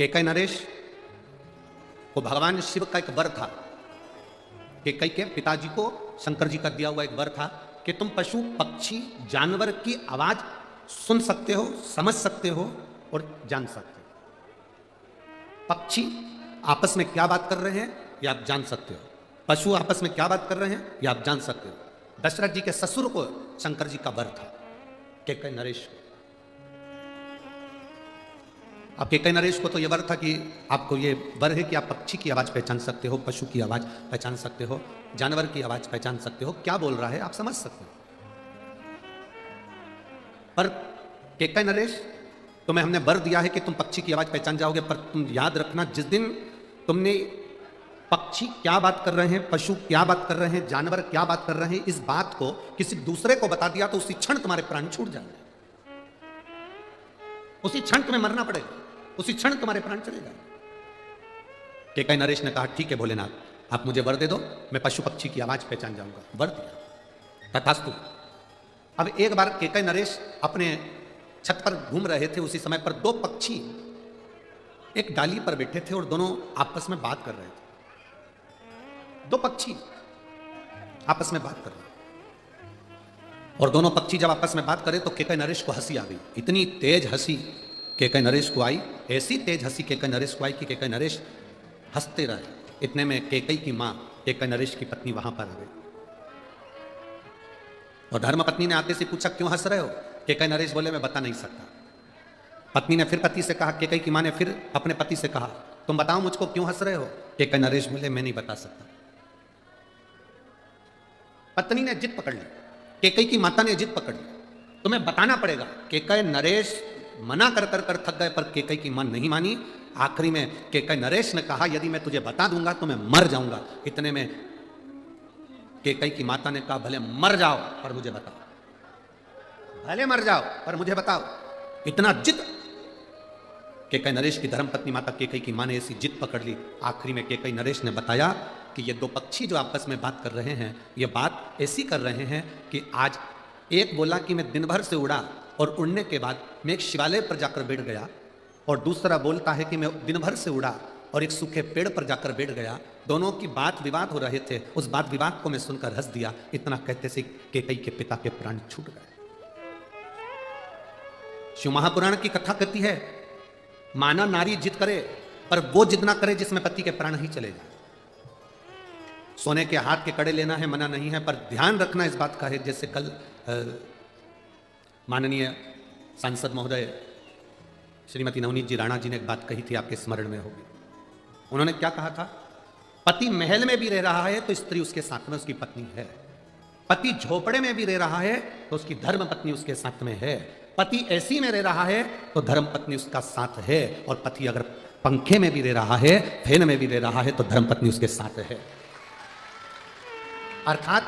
कैकेयी नरेश को भगवान शिव का एक वर था। कैकेयी के पिताजी को शंकर जी का दिया हुआ एक वर था कि तुम पशु पक्षी जानवर की आवाज सुन सकते हो, समझ सकते हो और जान सकते हो। पक्षी आपस में क्या बात कर रहे हैं ये आप जान सकते हो, पशु आपस में क्या बात कर रहे हैं ये आप जान सकते हो। दशरथ जी के ससुर को शंकर जी का वर था कैकेयी नरेश को। अब कैकेयी नरेश को तो यह वर था कि आपको ये वर है कि आप पक्षी की आवाज पहचान सकते हो, पशु की आवाज पहचान सकते हो, जानवर की आवाज पहचान सकते हो, क्या बोल रहा है आप समझ सकते हो। पर कैकेयी नरेश तुम्हें हमने वर दिया है कि तुम पक्षी की आवाज पहचान जाओगे, पर तुम याद रखना जिस दिन तुमने पक्षी क्या बात कर रहे हैं, पशु क्या बात कर रहे हैं, जानवर क्या बात कर रहे हैं, इस बात को किसी दूसरे को बता दिया तो उसी क्षण तुम्हारे प्राण छूट जाएंगे, उसी क्षण तुम्हें मरना पड़ेगा, उसी क्षण तुम्हारे प्राण चले जाएंगे। कैकेयी नरेश ने कहा ठीक है भोलेनाथ आप मुझे वर दे दो, मैं पशु पक्षी की आवाज पहचान जाऊंगा। वर दिया, तथास्तु। अब एक बार कैकेयी नरेश अपने छत पर घूम रहे थे, उसी समय पर दो पक्षी एक डाली पर बैठे थे और दोनों आपस में बात कर रहे थे। दो पक्षी आपस में बात कर रहे थे और दोनों पक्षी जब आपस में बात करे तो कैकेयी नरेश को हंसी आ गई। इतनी तेज हंसी कैकेयी नरेश को आई, ऐसी तेज हंसी कैकेयी नरेश को आई कि कैकेयी नरेश हंसते रहे। इतने में कैकेयी की मां कैकेयी नरेश की पत्नी वहां पर आ गई और धर्मपत्नी ने आते से पूछा क्यों हंस रहे हो। कैकेयी नरेश बोले मैं बता नहीं सकता। पत्नी ने फिर पति से कहा, कैकेयी की मां ने फिर अपने पति से कहा तुम बताओ मुझको क्यों हंस रहे हो। कैकेयी नरेश बोले मैं नहीं बता सकता। पत्नी ने जिद पकड़ ली, कैकेयी की माता ने जिद पकड़ ली, तुम्हें बताना पड़ेगा। कैकेयी नरेश मना कर कर कर थक गए पर कैकेयी की मां नहीं मानी। आखिरी में कैकेयी नरेश ने कहा यदि मैं तुझे बता दूंगा तो मैं मर जाऊंगा। इतने में कैकेयी की माता ने कहा भले मर जाओ पर मुझे बताओ, भले मर जाओ पर मुझे बताओ। इतना जिद कैकेयी नरेश की धर्मपत्नी माता कैकेयी की मां ने ऐसी जिद पकड़ ली। आखिरी में कैकेयी नरेश ने बताया कि ये दो पक्षी जो आपस में बात कर रहे हैं ये बात ऐसी कर रहे हैं कि आज एक बोला कि मैं दिन भर से उड़ा और उड़ने के बाद मैं एक शिवालय पर जाकर बैठ गया, और दूसरा बोलता है कि मैं दिन भर से उड़ा और एक सूखे पेड़ पर जाकर बैठ गया। दोनों की बात विवाद हो रहे थे, उस बात विवाद को मैं सुनकर हंस दिया। इतना कहते से कैकेयी के पिता के प्राण छूट गए। शिव महापुराण की कथा कहती है माना नारी जिद करे पर वो जिद ना करे जिसमें पति के प्राण ही चले जाए। सोने के हाथ के कड़े लेना है मना नहीं है, पर ध्यान रखना इस बात का है। जैसे कल माननीय सांसद महोदय श्रीमती नवनीत जी राणा जी ने एक बात कही थी, आपके स्मरण में होगी। उन्होंने क्या कहा था, पति महल में भी रह रहा है तो स्त्री उसके साथ में उसकी पत्नी है, पति झोपड़े में भी रह रहा है तो उसकी धर्म पत्नी उसके साथ में है, पति एसी में रह रहा है तो धर्म पत्नी उसका साथ है, और पति अगर पंखे में भी रह रहा है, फैन में भी रह रहा है तो धर्म पत्नी उसके साथ है। अर्थात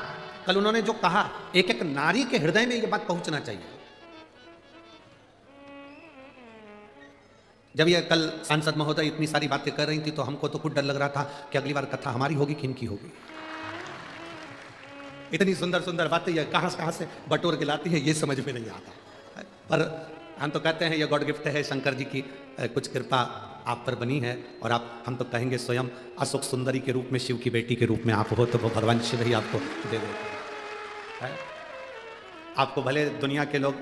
कल उन्होंने जो कहा एक एक नारी के हृदय में यह बात पहुंचना चाहिए। जब ये कल सांसद महोदय इतनी सारी बातें कर रही थी तो हमको तो खुद डर लग रहा था कि अगली बार कथा हमारी होगी कि इनकी होगी। इतनी सुंदर सुंदर बातें ये कहां से बटोर के लाती है ये समझ में नहीं आता। पर हम तो कहते हैं ये गॉड गिफ्ट है, शंकर जी की कुछ कृपा आप पर बनी है, और हम तो कहेंगे स्वयं अशोक सुंदरी के रूप में शिव की बेटी के रूप में आप हो तो वो भगवान शिव ही आपको दे देते हैं। आपको भले दुनिया के लोग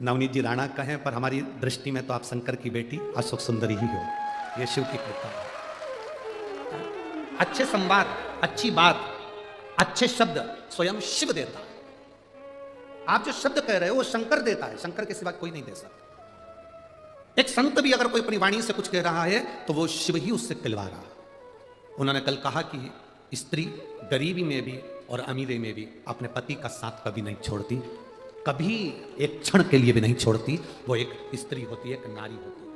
नवनीत जी राणा कहें पर हमारी दृष्टि में तो आप शंकर की बेटी अशोक सुंदरी ही हो। ये शिव की कृपा है। अच्छे संवाद, अच्छी बात, अच्छे शब्द स्वयं शिव देता है। आप जो शब्द कह रहे हो वो शंकर देता है, शंकर के सिवा कोई नहीं दे सकता। एक संत भी अगर कोई अपनी वाणी से कुछ कह रहा है तो वो शिव ही उससे कहलवा रहा है। उन्होंने कल कहा कि स्त्री गरीबी में भी और अमीरी में भी अपने पति का साथ कभी नहीं छोड़ती, कभी एक क्षण के लिए भी नहीं छोड़ती। वो एक स्त्री होती है, एक नारी होती है।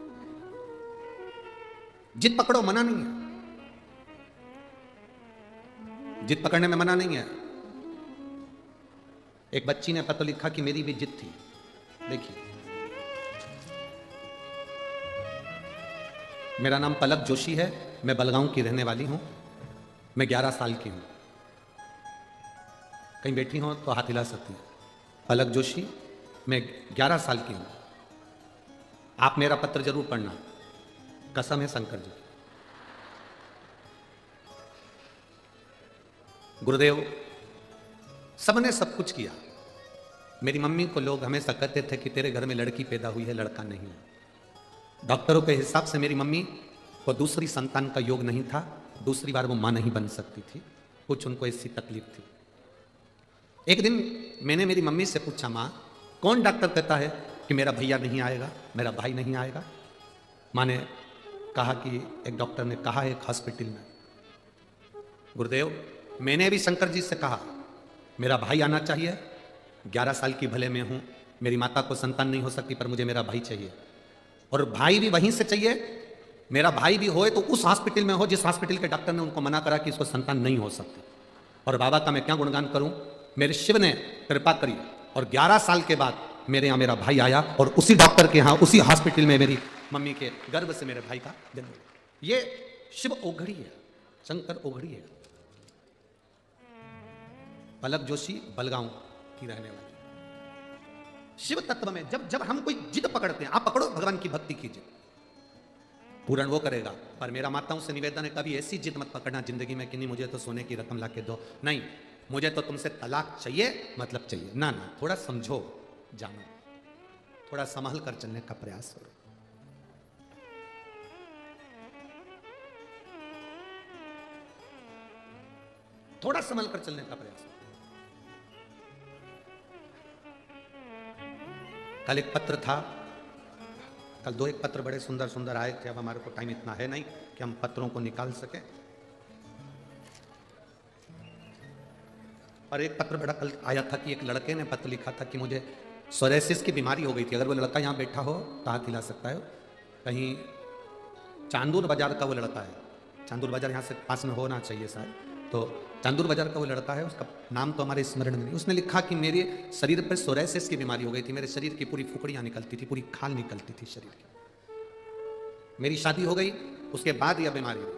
जिद पकड़ो मना नहीं है, जिद पकड़ने में मना नहीं है। एक बच्ची ने पत्र लिखा कि मेरी भी जिद थी। देखिए, मेरा नाम पलक जोशी है, मैं बलगांव की रहने वाली हूं, मैं 11 साल की हूं। कहीं बैठी हो तो हाथ हिला सकती है। पलक जोशी, मैं 11 साल की हूं। आप मेरा पत्र जरूर पढ़ना। कसम है शंकर जी। गुरुदेव सबने सब कुछ किया। मेरी मम्मी को लोग हमेशा कहते थे कि तेरे घर में लड़की पैदा हुई है, लड़का नहीं है। डॉक्टरों के हिसाब से मेरी मम्मी को दूसरी संतान का योग नहीं था, दूसरी बार वो मां नहीं बन सकती थी, कुछ उनको ऐसी तकलीफ थी। एक दिन मैंने मेरी मम्मी से पूछा, मां कौन डॉक्टर कहता है कि मेरा भैया नहीं आएगा, मेरा भाई नहीं आएगा? मां ने कहा कि एक डॉक्टर ने कहा है एक हॉस्पिटल में। गुरुदेव मैंने भी शंकर जी से कहा मेरा भाई आना चाहिए, 11 साल की भले में हूं, मेरी माता को संतान नहीं हो सकती, पर मुझे मेरा भाई चाहिए, और भाई भी वहीं से चाहिए। मेरा भाई भी होए तो उस हॉस्पिटल में हो जिस हॉस्पिटल के डॉक्टर ने उनको मना करा कि इसको संतान नहीं हो सकती। और बाबा का मैं क्या गुणगान करूं, मेरे शिव ने कृपा करी और 11 साल के बाद मेरे यहाँ मेरा भाई आया, और उसी डॉक्टर के यहाँ उसी हॉस्पिटल में मेरी मम्मी के गर्भ से मेरे भाई का जन्म हुआ। ये शिव ओघड़ी है, शंकर ओघड़ी है। पलक जोशी बलगांव की रहने वाली। शिव तत्व में जब हम कोई जिद पकड़ते हैं, आप पकड़ो भगवान की भक्ति कीजिए, पूर्ण वो करेगा। पर मेरा माताओं से निवेदन है, कभी ऐसी जिद मत पकड़ना जिंदगी में कि नहीं मुझे तो सोने की रकम ला के दो, नहीं मुझे तो तुमसे तलाक चाहिए, मतलब चाहिए। ना ना, थोड़ा समझो, जानो, थोड़ा संभाल कर चलने का प्रयास करो। थोड़ा संभल कर चलने का प्रयास करो। कल एक पत्र था, कल 2 एक पत्र बड़े सुंदर सुंदर आए थे। अब हमारे को टाइम इतना है नहीं कि हम पत्रों को निकाल सके। और एक पत्र बड़ा कल आया था कि एक लड़के ने पत्र लिखा था कि मुझे सोरेसिस की बीमारी हो गई थी। अगर वो लड़का यहाँ बैठा हो तो हाथ हिला सकता है। कहीं चांदूर बाजार का वो लड़का है, चांदूर बाजार यहाँ से पास में होना चाहिए शायद, तो चांदूर बाजार का वो लड़का है, उसका नाम तो हमारे स्मरण में नहीं। उसने लिखा कि मेरे शरीर पर सोरेसिस की बीमारी हो गई थी, मेरे शरीर की पूरी फुकड़ियाँ निकलती थी, पूरी खाल निकलती थी शरीर की। मेरी शादी हो गई, उसके बाद यह बीमारी हुई,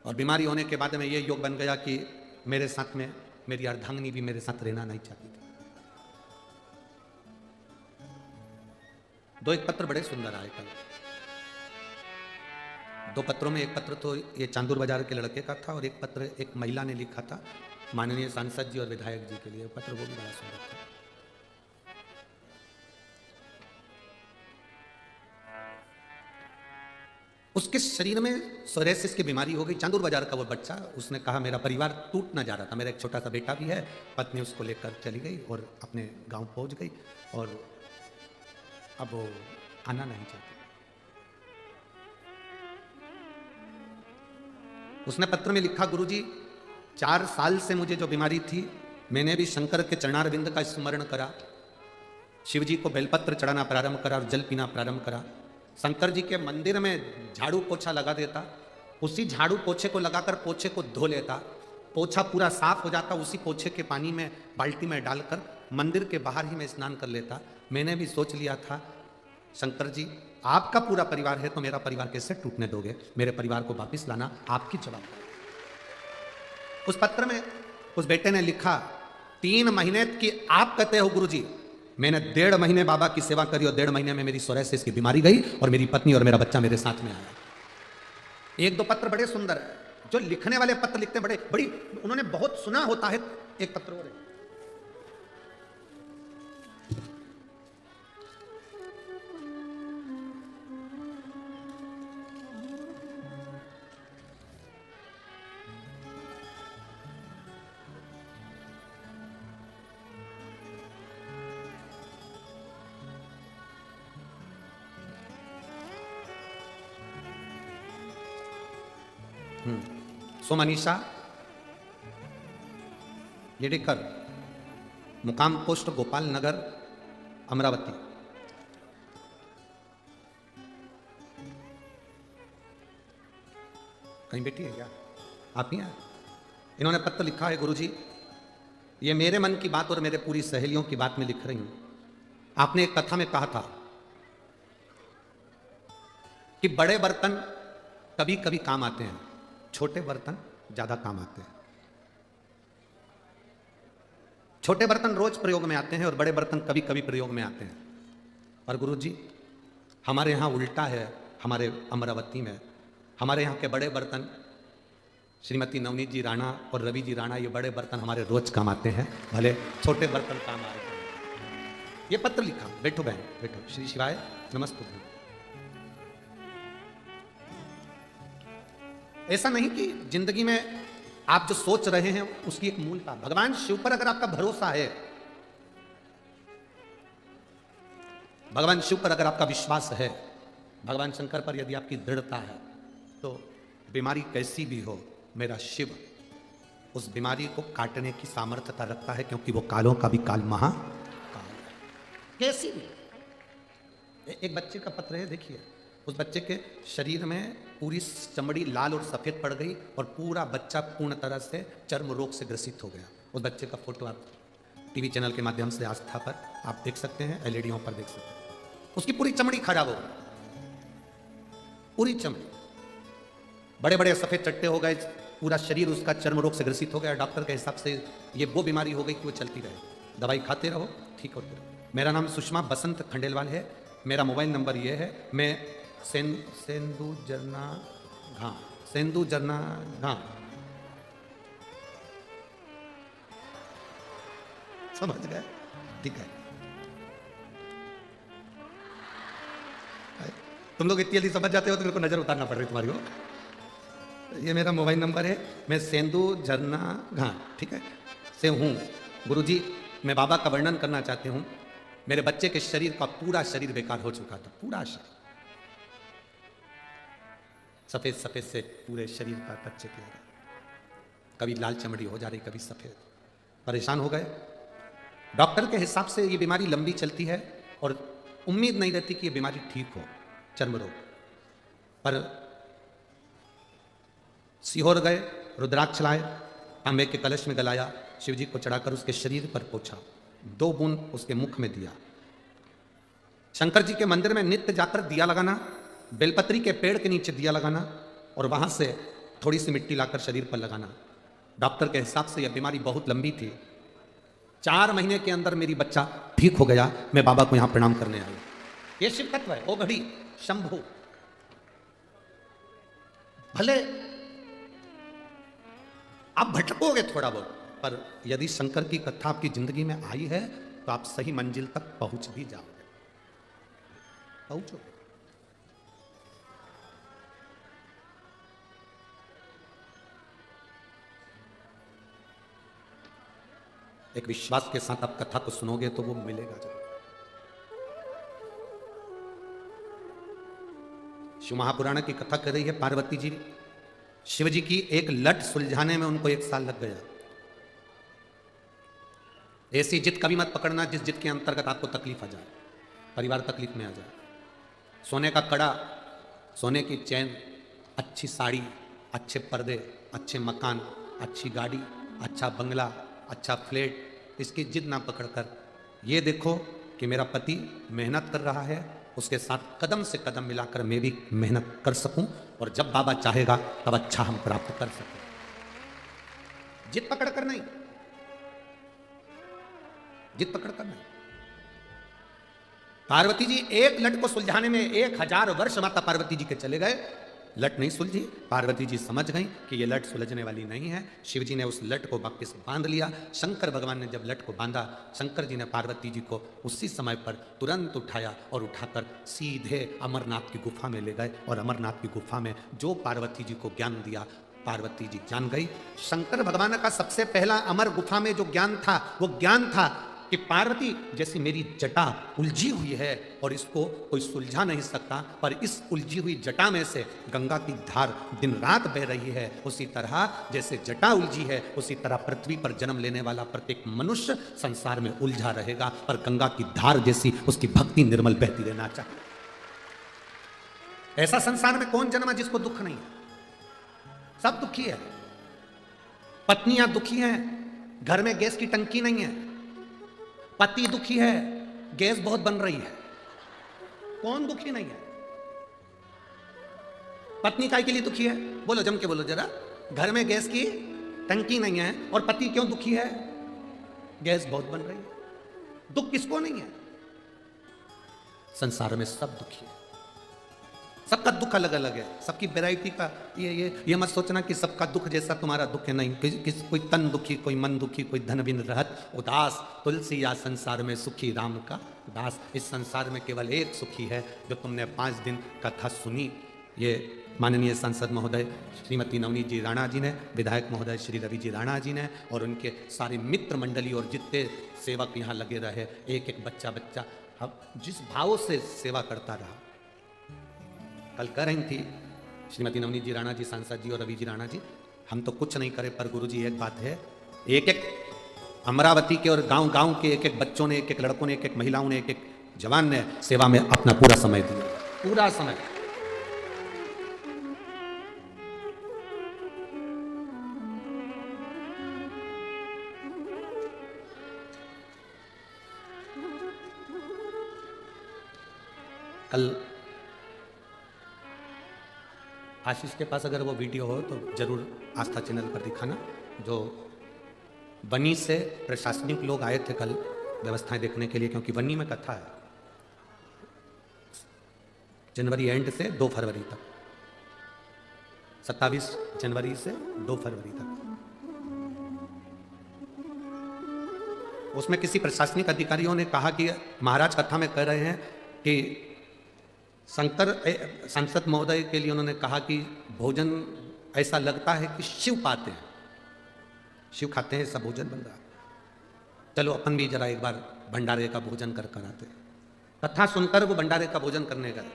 और बीमारी होने के बाद में ये योग बन गया कि मेरे साथ में मेरी अर्धांगिनी भी मेरे साथ रहना नहीं चाहती थी। 2 एक पत्र बड़े सुंदर आए कल। 2 पत्रों में एक पत्र तो ये चांदूर बाजार के लड़के का था, और एक पत्र एक महिला ने लिखा था माननीय सांसद जी और विधायक जी के लिए। पत्र वो भी बड़ा सुंदर था। उसके शरीर में सोरेसिस की बीमारी हो गई। चांदूर बाजार का वो बच्चा, उसने कहा मेरा परिवार टूट ना जा रहा था, मेरा एक छोटा सा बेटा भी है, पत्नी उसको लेकर चली गई और अपने गांव पहुंच गई, और अब वो आना नहीं चाहती। उसने पत्र में लिखा, गुरुजी 4 साल से मुझे जो बीमारी थी, मैंने भी शंकर के चरणारविंद का स्मरण करा, शिव जी को बेलपत्र चढ़ाना प्रारंभ करा और जल पीना प्रारंभ करा। शंकर जी के मंदिर में झाड़ू पोछा लगा देता, उसी झाड़ू पोछे को लगाकर पोछे को धो लेता, पोछा पूरा साफ हो जाता, उसी पोछे के पानी में बाल्टी में डालकर मंदिर के बाहर ही मैं स्नान कर लेता। मैंने भी सोच लिया था, शंकर जी आपका पूरा परिवार है तो मेरा परिवार कैसे टूटने दोगे, मेरे परिवार को वापिस लाना आपकी जवाबदारी। उस पत्र में उस बेटे ने लिखा, 3 महीने की आप कहते हो गुरुजी, मैंने 1.5 महीने बाबा की सेवा करी और 1.5 महीने में मेरी सोरेसिस की बीमारी गई और मेरी पत्नी और मेरा बच्चा मेरे साथ में आया। 1-2 पत्र बड़े सुंदर है, जो लिखने वाले पत्र लिखते हैं बड़ी उन्होंने बहुत सुना होता है। एक पत्र और है, सो मनीषा येडेकर, मुकाम पोस्ट गोपाल नगर, अमरावती। कहीं बैठी है क्या आप? ही हैं? इन्होंने पत्र लिखा है, गुरुजी ये मेरे मन की बात और मेरे पूरी सहेलियों की बात में लिख रही हूं। आपने एक कथा में कहा था कि बड़े बर्तन कभी कभी काम आते हैं, छोटे बर्तन ज्यादा काम आते हैं। छोटे बर्तन रोज प्रयोग में आते हैं और बड़े बर्तन कभी कभी प्रयोग में आते हैं। और गुरुजी हमारे यहाँ उल्टा है, हमारे अमरावती में हमारे यहाँ के बड़े बर्तन, श्रीमती नवनीत जी राणा और रवि जी राणा, ये बड़े बर्तन हमारे रोज काम आते हैं, भले छोटे बर्तन काम आए। ये पत्र लिखा, बैठो बहन बैठो, श्री शिवाय नमस्ते। ऐसा नहीं कि जिंदगी में आप जो सोच रहे हैं उसकी एक मूलता, भगवान शिव पर अगर आपका भरोसा है, भगवान शिव पर अगर आपका विश्वास है, भगवान शंकर पर यदि आपकी दृढ़ता है, तो बीमारी कैसी भी हो, मेरा शिव उस बीमारी को काटने की सामर्थ्यता रखता है, क्योंकि वो कालों का भी काल महाकाल है। कैसी भी। एक बच्चे का पत्र है, देखिए, उस बच्चे के शरीर में पूरी चमड़ी लाल और सफेद पड़ गई और पूरा बच्चा पूर्ण तरह से चर्म रोग से ग्रसित हो गया। उस बच्चे का फोटो आप टीवी चैनल के माध्यम से आस्था पर आप देख सकते हैं, एलईडीओं पर देख सकते हैं। उसकी पूरी चमड़ी खराब हो गई, पूरी चमड़ी, बड़े बड़े सफेद चट्टे हो गए, पूरा शरीर उसका चर्म रोग से ग्रसित हो गया। डॉक्टर के हिसाब से ये वो बीमारी हो गई कि वो चलती रहे, दवाई खाते रहो ठीक होते रहो। मेरा नाम सुषमा बसंत खंडेलवाल है, मेरा मोबाइल नंबर ये है, मैं सेंदू जरना घा समझ गए, ठीक है। तुम लोग इतनी जल्दी समझ जाते हो तो मेरे को नजर उतारना पड़ रही तुम्हारी को। ये मेरा मोबाइल नंबर है, मैं सेंदू झरना घा, ठीक है, से हूँ। गुरुजी, मैं बाबा का वर्णन करना चाहती हूँ। मेरे बच्चे के शरीर का पूरा शरीर बेकार हो चुका था, पूरा शरीर सफेद सफेद से पूरे शरीर पर बच्चे के, कभी लाल चमड़ी हो जा रही, कभी सफेद, परेशान हो गए। डॉक्टर के हिसाब से ये बीमारी लंबी चलती है और उम्मीद नहीं रहती कि ये बीमारी ठीक हो, चर्म रोग। पर सीहोर गए, रुद्राक्ष लाए, तांबे के कलश में गलाया, शिव जी को चढ़ाकर उसके शरीर पर पोंछा, 2 बूंद उसके मुख में दिया। शंकर जी के मंदिर में नित्य जाकर दिया लगाना, बेलपत्री के पेड़ के नीचे दिया लगाना और वहां से थोड़ी सी मिट्टी लाकर शरीर पर लगाना। डॉक्टर के हिसाब से यह बीमारी बहुत लंबी थी। 4 महीने के अंदर मेरी बच्चा ठीक हो गया। मैं बाबा को यहां प्रणाम करने आया। ये शिव तत्व है, ओ घड़ी शंभु। भले आप भटकोगे थोड़ा बहुत, पर यदि शंकर की कथा आपकी जिंदगी में आई है तो आप सही मंजिल तक पहुंच भी जाओगे, पहुंचो। एक विश्वास के साथ आप कथा को सुनोगे तो वो मिलेगा जरूर। शिव महापुराण की कथा कर रही है पार्वती जी। शिव जी की एक लट सुलझाने में उनको 1 साल लग गया। ऐसी जिद कभी मत पकड़ना जिस जिद के अंतर्गत आपको तकलीफ आ जाए, परिवार तकलीफ में आ जाए। सोने का कड़ा, सोने की चैन, अच्छी साड़ी, अच्छे पर्दे, अच्छे मकान, अच्छी गाड़ी, अच्छा बंगला, अच्छा फ्लैट, इसकी जिद ना पकड़कर ये देखो कि मेरा पति मेहनत कर रहा है, उसके साथ कदम से कदम मिलाकर मैं भी मेहनत कर सकूं और जब बाबा चाहेगा तब अच्छा हम प्राप्त कर सकें। जिद पकड़कर नहीं, जिद पकड़कर नहीं। पार्वती जी एक लट को सुलझाने में 1000 वर्ष माता पार्वती जी के चले गए, लट नहीं सुलझी। पार्वती जी समझ गई कि ये लट सुलझने वाली नहीं है। शिव जी ने उस लट को वापस बांध लिया। शंकर भगवान ने जब लट को बांधा, शंकर जी ने पार्वती जी को उसी समय पर तुरंत उठाया और उठाकर सीधे अमरनाथ की गुफा में ले गए और अमरनाथ की गुफा में जो पार्वती जी को ज्ञान दिया, पार्वती जी जान गई। शंकर भगवान का सबसे पहला अमर गुफा में जो ज्ञान था वो ज्ञान था कि पार्वती जैसी मेरी जटा उलझी हुई है और इसको कोई सुलझा नहीं सकता, पर इस उलझी हुई जटा में से गंगा की धार दिन रात बह रही है। उसी तरह जैसे जटा उलझी है उसी तरह पृथ्वी पर जन्म लेने वाला प्रत्येक मनुष्य संसार में उलझा रहेगा, पर गंगा की धार जैसी उसकी भक्ति निर्मल बहती रहना चाहिए। ऐसा संसार में कौन जन्मा जिसको दुख नहीं है? सब दुखी है। पत्नियां दुखी हैं, घर में गैस की टंकी नहीं है। पति दुखी है, गैस बहुत बन रही है। कौन दुखी नहीं है? पत्नी काय के लिए दुखी है? बोलो, जम के बोलो जरा। घर में गैस की टंकी नहीं है और पति क्यों दुखी है? गैस बहुत बन रही है। दुख किसको नहीं है? संसार में सब दुखी है। सबका दुख अलग अलग है, सबकी वैरायटी का ये मत सोचना कि सबका दुख जैसा तुम्हारा दुख है, नहीं। कोई तन दुखी, कोई मन दुखी, कोई धन बिन रहत उदास, तुलसी या संसार में सुखी राम का दास। इस संसार में केवल एक सुखी है जो तुमने 5 दिन कथा सुनी। ये माननीय सांसद महोदय श्रीमती नवनीत जी राणा जी ने, विधायक महोदय श्री रवि जी राणा जी ने, और उनके सारे मित्र मंडली और जितने सेवक यहाँ लगे रहे, एक एक बच्चा बच्चा अब जिस भाव से सेवा करता रहा। कल कह रही थी श्रीमती नवनीत जी राणा जी, सांसद जी और रवि जी राणा जी, हम तो कुछ नहीं करे, पर गुरु जी एक बात है, एक एक अमरावती के और गांव गांव के एक एक बच्चों ने, एक एक लड़कों ने, एक एक महिलाओं ने, एक एक जवान ने सेवा में अपना पूरा समय दिया, पूरा समय। कल आशीष के पास अगर वो वीडियो हो तो जरूर आस्था चैनल पर दिखाना। जो बनी से प्रशासनिक लोग आए थे कल व्यवस्थाएं देखने के लिए, क्योंकि बनी में कथा है जनवरी एंड से 2 फरवरी तक, 27 जनवरी से 2 फरवरी तक। उसमें किसी प्रशासनिक अधिकारियों ने कहा कि महाराज कथा में कह रहे हैं कि शंकर सांसद महोदय के लिए उन्होंने कहा कि भोजन ऐसा लगता है कि शिव पाते हैं, शिव खाते हैं, ऐसा भोजन बन रहा है। चलो अपन भी जरा एक बार भंडारे का भोजन कर आते। कथा सुनकर वो भंडारे का भोजन करने गए,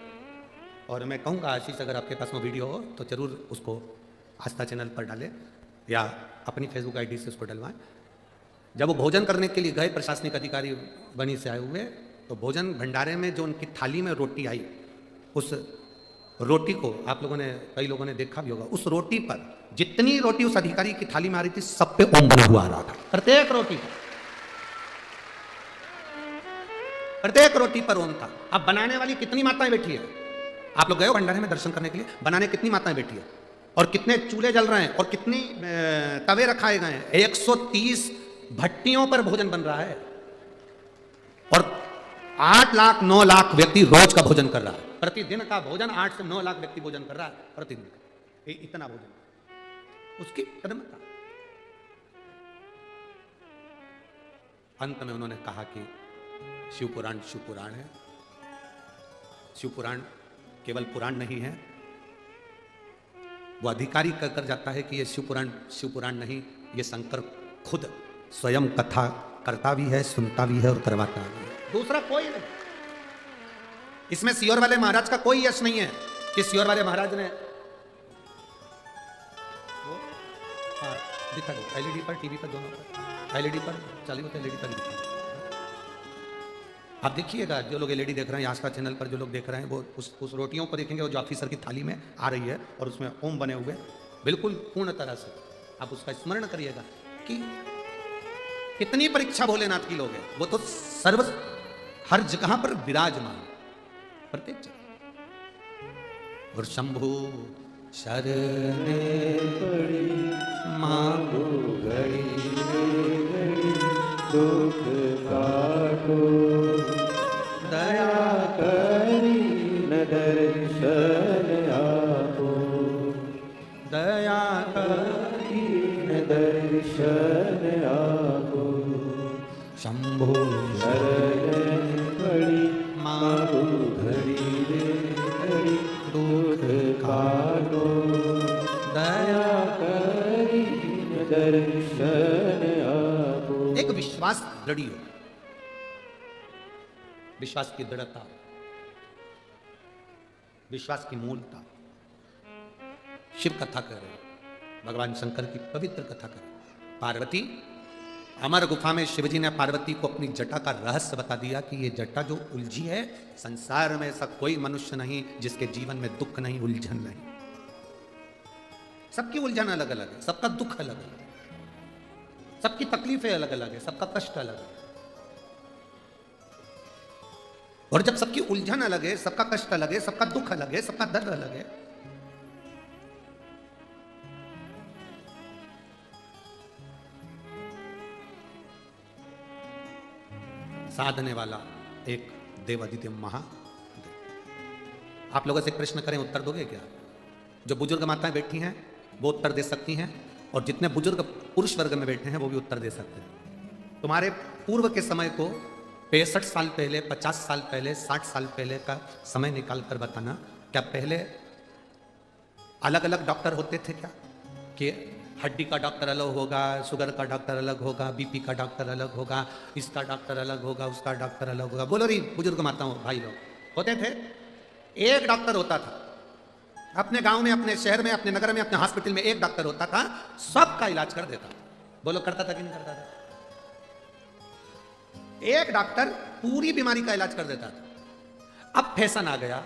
और मैं कहूँगा आशीष अगर आपके पास वो वीडियो हो तो जरूर उसको आस्था चैनल पर डालें या अपनी फेसबुक आईडी से उसको डलवाएं। जब वो भोजन करने के लिए गए प्रशासनिक अधिकारी बनी से आए हुए, तो भोजन भंडारे में जो उनकी थाली में रोटी आई, उस रोटी को आप लोगों ने, कई लोगों ने देखा भी होगा, उस रोटी पर जितनी रोटी उस अधिकारी की थाली में आ रही थी, सब पे ओम बना हुआ आ रहा था। प्रत्येक रोटी पर, प्रत्येक रोटी पर ओम था। अब बनाने वाली कितनी माताएं बैठी है? आप लोग गए हो भंडारे में दर्शन करने के लिए, बनाने कितनी माताएं बैठी है, और कितने चूल्हे जल रहे हैं, और कितनी तवे रखाए गए हैं। 130 भट्टियों पर भोजन बन रहा है, और 8 लाख 9 लाख व्यक्ति रोज का भोजन कर रहा है। प्रतिदिन का भोजन 8 से 9 लाख व्यक्ति भोजन कर रहा है प्रतिदिन। इतना भोजन, उसकी कदमता। अंत में उन्होंने कहा कि शिवपुराण शिवपुराण है। शिवपुराण केवल पुराण नहीं है। वो अधिकारी कहकर जाता है कि ये शिवपुराण नहीं, ये शंकर खुद स्वयं कथा करता भी है, सुनता भी है और करवाता भी है। दूसरा कोई नहीं। इसमें सियोर वाले महाराज का कोई यश नहीं है कि सियोर वाले महाराज ने वो, हाँ दिखा दो एलईडी पर, टीवी पर, दोनों पर, एलईडी पर चालू होता है, एलईडी पर दिखा। आप देखिएगा, जो लोग एलईडी देख रहे हैं, आस्था चैनल पर जो लोग देख रहे हैं, वो उस रोटियों को देखेंगे, वो जो ऑफिसर की थाली में आ रही है और उसमें ओम बने हुए, बिल्कुल पूर्ण तरह से आप उसका स्मरण करिएगा कि कितनी परीक्षा भोलेनाथ की लोग हैं। वो तो सर्व हर जगह पर विराजमान, प्रत्येक जगह। और शंभु शरणे पड़ी मांगो घड़ी दुख काटो, दया करी न दर्शन आपो, दया करी न दर्शन आपो। शंभु शरणे पड़ी मांगो घड़ी घड़ी दुख काटो, दया करी दर्शन आपो। एक विश्वास दृढ़ हो, विश्वास की दृढ़ता, विश्वास की मूलता। शिव कथा कर रहे, भगवान शंकर की पवित्र कथा कर रहे। पार्वती, अमर गुफा में शिवजी ने पार्वती को अपनी जटा का रहस्य बता दिया कि ये जटा जो उलझी है, संसार में ऐसा कोई मनुष्य नहीं जिसके जीवन में दुख नहीं, उलझन नहीं। सबकी उलझन अलग अलग है, सबका दुख अलग अलग है, सबकी तकलीफें अलग अलग है, सबका कष्ट अलग है। और जब सबकी उलझन अलग है, सबका कष्ट अलग है, सबका दुख अलग है, सबका दर्द अलग है, साधने वाला एक देवादिदेव महादेव। आप लोगों से प्रश्न करें, उत्तर दोगे क्या? जो बुजुर्ग माताएं बैठी हैं वो उत्तर दे सकती हैं, और जितने बुजुर्ग पुरुष वर्ग में बैठे हैं वो भी उत्तर दे सकते हैं। तुम्हारे पूर्व के समय को 65 साल पहले, 50 साल पहले, 60 साल पहले का समय निकाल कर बताना, क्या पहले अलग अलग डॉक्टर होते थे क्या? कि हड्डी का डॉक्टर अलग होगा, शुगर का डॉक्टर अलग होगा, बीपी का डॉक्टर अलग होगा, इसका डॉक्टर अलग होगा, उसका डॉक्टर अलग होगा? बोलो रही बुजुर्ग माताओं भाई लोग, होते थे? एक डॉक्टर होता था अपने गांव में, अपने शहर में, अपने नगर में, अपने हॉस्पिटल में एक डॉक्टर होता था, सबका इलाज कर देता था। बोलो करता था कि नहीं करता था? एक डॉक्टर पूरी बीमारी का इलाज कर देता था। अब फैशन आ गया,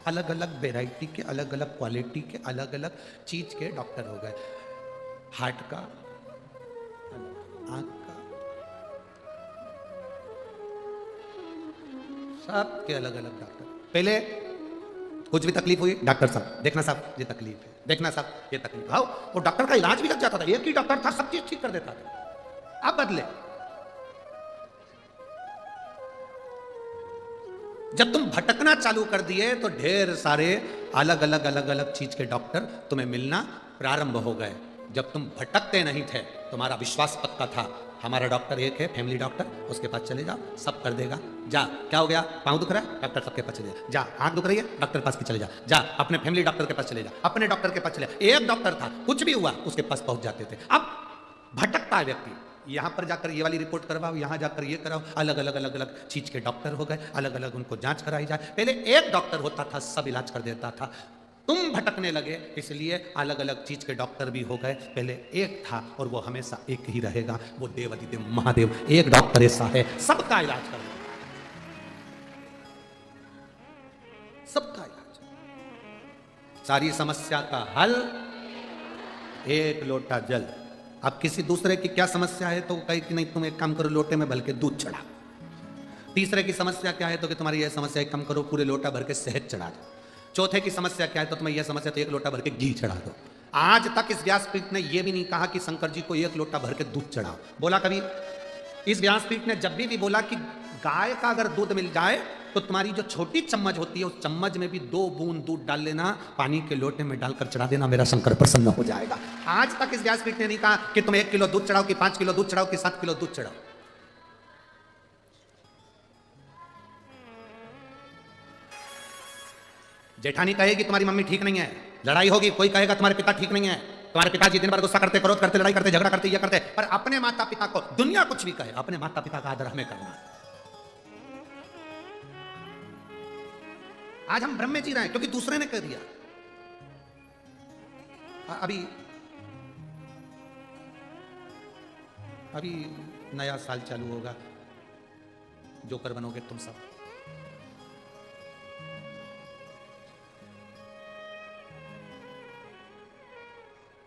अलग अलग वेराइटी के, अलग अलग क्वालिटी के, अलग अलग चीज के डॉक्टर हो गए। हार्ट का, आंख का, सबके अलग अलग डॉक्टर। पहले कुछ भी तकलीफ हुई, डॉक्टर साहब देखना, साहब ये तकलीफ है, देखना साहब ये तकलीफ है, वो डॉक्टर का इलाज भी लग जाता था। एक ही डॉक्टर था, सब चीज ठीक कर देता था। अब बदले, जब तुम भटकना चालू कर दिए तो ढेर सारे अलग अलग चीज के डॉक्टर तुम्हें मिलना प्रारंभ हो गए। जब तुम भटकते नहीं थे, तुम्हारा विश्वास पक्का था, हमारा डॉक्टर एक है, फैमिली डॉक्टर, उसके पास चले जाओ, सब कर देगा। जा, क्या हो गया? पांव दुख रहा है, डॉक्टर सबके पास चले जा। जा, आंख दुख रही है, डॉक्टर पास की चले जा। जा, अपने फैमिली डॉक्टर के पास चले जा, अपने डॉक्टर के पास चले जा। एक डॉक्टर था, कुछ भी हुआ उसके पास पहुंच जाते थे। अब भटकता है व्यक्ति, यहां पर जाकर ये वाली रिपोर्ट करवाओ, यहां जाकर ये कराओ, अलग अलग चीज के डॉक्टर हो गए, अलग अलग उनको जांच कराई जाए। पहले एक डॉक्टर होता था, सब इलाज कर देता था। तुम भटकने लगे, इसलिए अलग अलग चीज के डॉक्टर भी हो गए। पहले एक था और वो हमेशा एक ही रहेगा, वो देवाधिदेव महादेव एक डॉक्टर ऐसा है, सबका इलाज कर देगा, सबका इलाज, सारी समस्या का हल एक लोटा जल। अब किसी दूसरे की क्या समस्या है तो कहे कि नहीं तुम एक काम करो, लोटे में भर के दूध चढ़ा। तीसरे की समस्या क्या है तो कि तुम्हारी यह समस्या, एक काम करो पूरे लोटा भर के शहद चढ़ा दो। चौथे की समस्या क्या है तो तुम्हें यह समस्या, तो एक लोटा भर के घी चढ़ा दो। आज तक इस व्यासपीठ ने यह भी नहीं कहा कि शंकर जी को एक लोटा भर के दूध चढ़ाओ। बोला कभी? इस व्यासपीठ ने जब भी बोला कि गाय का अगर दूध मिल जाए तो तुम्हारी जो छोटी चम्मच होती है उस चम्मच में भी 2 बूंद दूध डाल लेना, पानी के लोटे में डालकर चढ़ा देना, मेरा शंकर प्रसन्न हो जाएगा। आज तक इस व्यासपीठ ने नहीं कहा कि तुम 1 किलो दूध चढ़ाओ, कि 5 किलो दूध चढ़ाओ, कि 7 किलो दूध चढ़ाओ। जेठानी कहेगी तुम्हारी मम्मी ठीक नहीं है, लड़ाई होगी, कोई कहेगा तुम्हारे पिता ठीक नहीं है, तुम्हारे पिताजी दिन भर गुस्सा करते, क्रोध करते, लड़ाई करते, झगड़ा करते, ये करते, पर अपने माता पिता को दुनिया कुछ भी कहे, अपने माता पिता का आदर हमें करना है। आज हम भ्रम में जी रहे हैं क्योंकि दूसरे ने कह दिया। अभी नया साल चालू होगा, जोकर बनोगे तुम सब।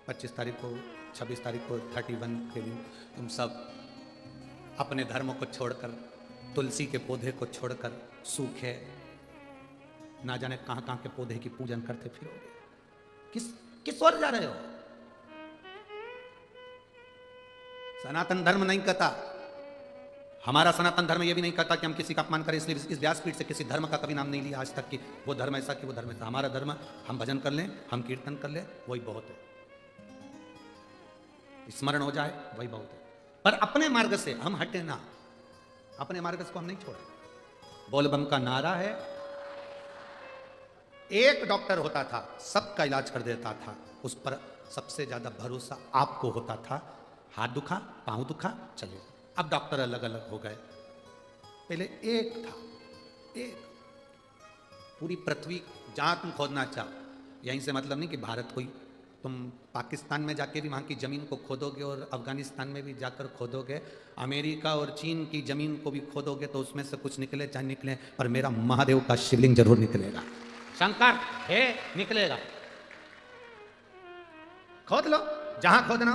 पच्चीस तारीख को, 26 तारीख को, 31 के दिन तुम सब अपने धर्म को छोड़कर, तुलसी के पौधे को छोड़कर, सूखे ना जाने कहां कहां के पौधे की पूजन करते फिरोगे। किस ओर जा रहे हो? सनातन धर्म नहीं कहता, हमारा सनातन धर्म यह भी नहीं कहता कि हम किसी का अपमान करें, इसलिए इस व्यासपीठ से किसी धर्म का कभी नाम नहीं लिया आज तक कि वो धर्म ऐसा कि वो धर्म ऐसा। हमारा धर्म, हम भजन कर लें, हम कीर्तन कर लें, वही बहुत है, स्मरण हो जाए वही बहुत है। पर अपने मार्ग से हम हटे ना, अपने मार्ग को हम नहीं छोड़े। बोलबम का नारा है, एक डॉक्टर होता था, सबका इलाज कर देता था, उस पर सबसे ज्यादा भरोसा आपको होता था। हाथ दुखा, पांव दुखा, चले। अब डॉक्टर अलग अलग हो गए, पहले एक था, एक। पूरी पृथ्वी जहां तुम खोदना चाहो, यहीं से मतलब नहीं कि भारत कोई, तुम पाकिस्तान में जाके भी वहाँ की ज़मीन को खोदोगे और अफगानिस्तान में भी जाकर खोदोगे, अमेरिका और चीन की ज़मीन को भी खोदोगे तो उसमें से कुछ निकले चाहे निकले, पर मेरा महादेव का शिवलिंग जरूर निकलेगा, शंकर है निकलेगा। खोद लो जहां खोदना।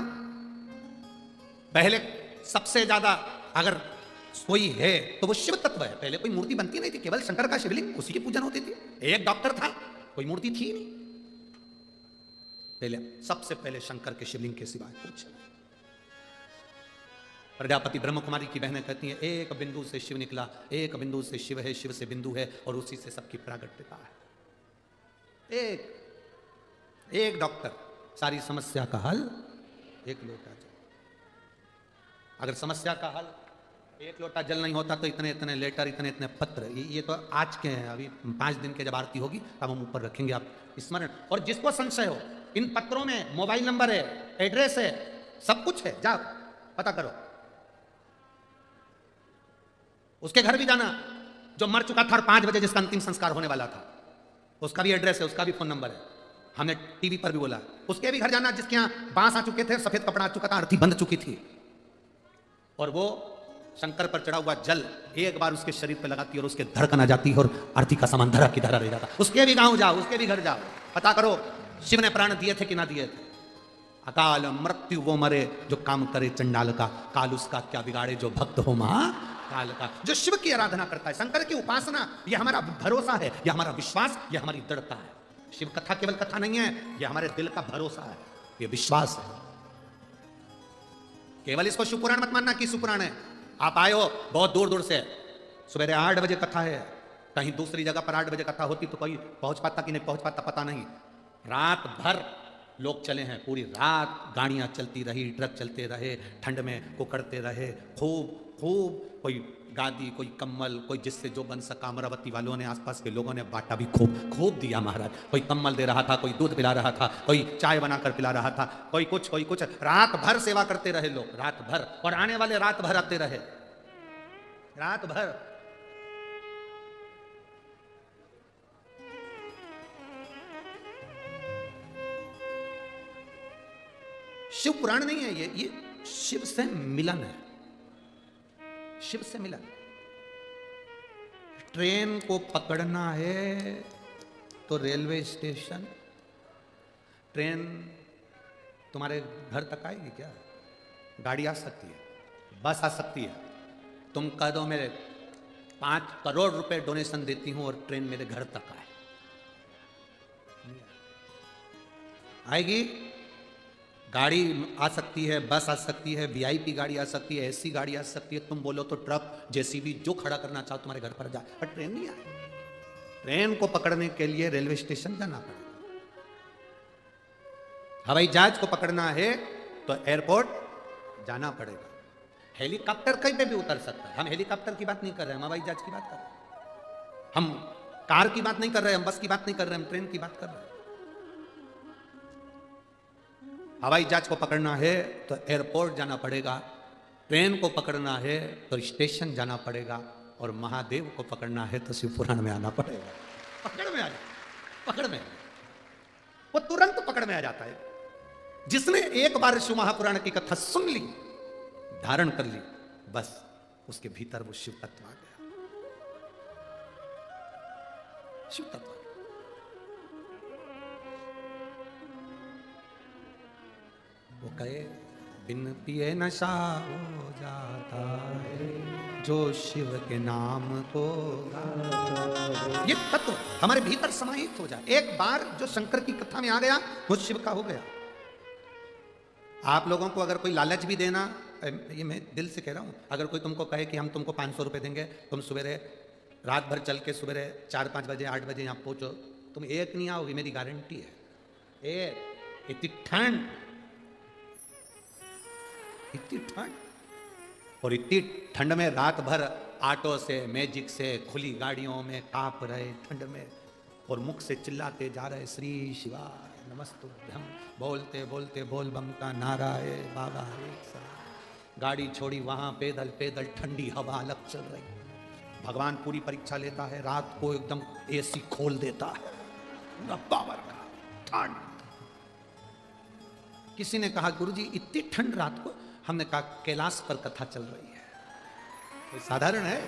पहले सबसे ज्यादा अगर कोई है तो वो शिव तत्व है। पहले कोई मूर्ति बनती नहीं थी, केवल शंकर का शिवलिंग, उसी की पूजन होती थी। एक डॉक्टर था, कोई मूर्ति थी नहीं। पहले सबसे पहले शंकर के शिवलिंग के सिवाय कुछ। प्रजापति ब्रह्म कुमारी की बहनें कहती हैं, एक बिंदु से शिव निकला, एक बिंदु से शिव है, शिव से बिंदु है, और उसी से सबकी प्रागट्यता है। एक एक डॉक्टर, सारी समस्या का हल एक लोटा जल। अगर समस्या का हल एक लोटा जल नहीं होता तो इतने इतने लेटर, इतने इतने पत्र, ये तो आज के हैं। अभी 5 दिन के जब आरती होगी तब हम ऊपर रखेंगे, आप स्मरण। और जिसको संशय हो, इन पत्रों में मोबाइल नंबर है, एड्रेस है, सब कुछ है, जाओ पता करो। उसके घर भी जाना जो मर चुका था और 5 बजे जिसका अंतिम संस्कार होने वाला था, उसका भी एड्रेस है, उसका भी फोन नंबर है, हमने टीवी पर भी बोला। उसके भी घर जाना जिसके यहाँ बांस आ चुके थे, सफेद कपड़ा आ चुका था, अर्थी बंध चुकी थी, और वो शंकर पर चढ़ा हुआ जल एक बार उसके शरीर पर लगाती और उसके धड़कन आ जाती और आरती का सामान धरा की धरा रह जाता। उसके भी गांव जाओ, उसके भी घर जाओ, पता करो शिव ने प्राण दिए थे कि ना दिए थे। अकाल मृत्यु वो मरे जो काम करे चंडाल का, काल उसका क्या बिगाड़े जो भक्त हो महा काल का। जो शिव की आराधना करता है, शंकर की उपासना, यह हमारा भरोसा है, यह हमारा विश्वास, यह हमारी दृढ़ता है। शिव कथा केवल कथा नहीं है, यह हमारे दिल का भरोसा है, यह विश्वास है। केवल इसको शिव पुराण मत मानना कि शिव पुराण है। आप आए हो बहुत दूर दूर से, सुबह 8 बजे कथा है, कहीं दूसरी जगह पर 8 बजे कथा होती तो कोई पहुंच पाता कि नहीं पहुंच पाता पता नहीं। रात भर लोग चले हैं, पूरी रात गाड़ियां चलती रही, ट्रक चलते रहे, ठंड में कुकड़ते रहे, खूब खूब, कोई गादी, कोई कम्बल, कोई जिससे जो बन सका। अमरावती वालों ने, आसपास के लोगों ने बांटा भी खूब खूब दिया महाराज। कोई कम्बल दे रहा था, कोई दूध पिला रहा था, कोई चाय बनाकर पिला रहा था, कोई कुछ कोई कुछ। रात भर सेवा करते रहे लोग, रात भर, और आने वाले रात भर आते रहे, रात भर। शिव पुराण नहीं है ये शिव से मिलन है, शिव से मिलन। ट्रेन को पकड़ना है तो रेलवे स्टेशन, ट्रेन तुम्हारे घर तक आएगी क्या? गाड़ी आ सकती है, बस आ सकती है। तुम कह दो मेरे 5 करोड़ रुपए डोनेशन देती हूं और ट्रेन मेरे घर तक आए, आएगी? गाड़ी आ सकती है, बस आ सकती है, वीआईपी गाड़ी आ सकती है, एसी गाड़ी आ सकती है, तुम बोलो तो ट्रक, जेसीबी, जो खड़ा करना चाहो तुम्हारे घर पर जाए, पर ट्रेन नहीं आए। ट्रेन को पकड़ने के लिए रेलवे स्टेशन जाना पड़ेगा। हवाई जहाज को पकड़ना है तो एयरपोर्ट जाना पड़ेगा। हेलीकॉप्टर कहीं पे भी उतर सकता है, हम हेलीकॉप्टर की बात नहीं कर रहे, हम हवाई जहाज की बात कर रहे हैं, हम कार की बात नहीं कर रहे, हम बस की बात नहीं कर रहे, हम ट्रेन की बात कर रहे हैं। हवाई जहाज को पकड़ना है तो एयरपोर्ट जाना पड़ेगा, ट्रेन को पकड़ना है तो स्टेशन जाना पड़ेगा, और महादेव को पकड़ना है तो शिव पुराण में आना पड़ेगा। पकड़ में आ जाए, पकड़ में, वो तुरंत पकड़ में आ जाता है। जिसने एक बार शिव महापुराण की कथा सुन ली, धारण कर ली, बस उसके भीतर वो शिव तत्व आ गया, शिव तत्व। वो कहे बिन पिए नशा हो जाता है जो शिव के नाम को गाता है। ये तत्व हमारे भीतर समाहित हो जाए, एक बार जो शंकर की कथा में आ गया वो शिव का हो गया। आप लोगों को अगर कोई लालच भी देना, ये मैं दिल से कह रहा हूं, अगर कोई तुमको कहे कि हम तुमको 500 रुपए देंगे, तुम सवेरे रात भर चल के सवेरे 4-5 बजे 8 बजे यहां पहुंचो, तुम एक नहीं आओगी, मेरी गारंटी है। इतनी ठंड, इतनी ठंड, और इतनी ठंड में रात भर ऑटो से, मैजिक से, खुली गाड़ियों में कांप रहे ठंड में, और मुख से चिल्लाते जा रहे श्री शिवाय नमस्तुभ्यम, बोलते बोलते बोल बम का नारा है बाबा एक साथ। गाड़ी छोड़ी वहां पैदल पैदल, ठंडी हवा अलग चल रही। भगवान पूरी परीक्षा लेता है, रात को एकदम एसी खोल देता है, पावर का ठंड। किसी ने कहा गुरुजी इतनी ठंड रात को, हमने कहा कैलाश पर कथा चल रही है, तो साधारण है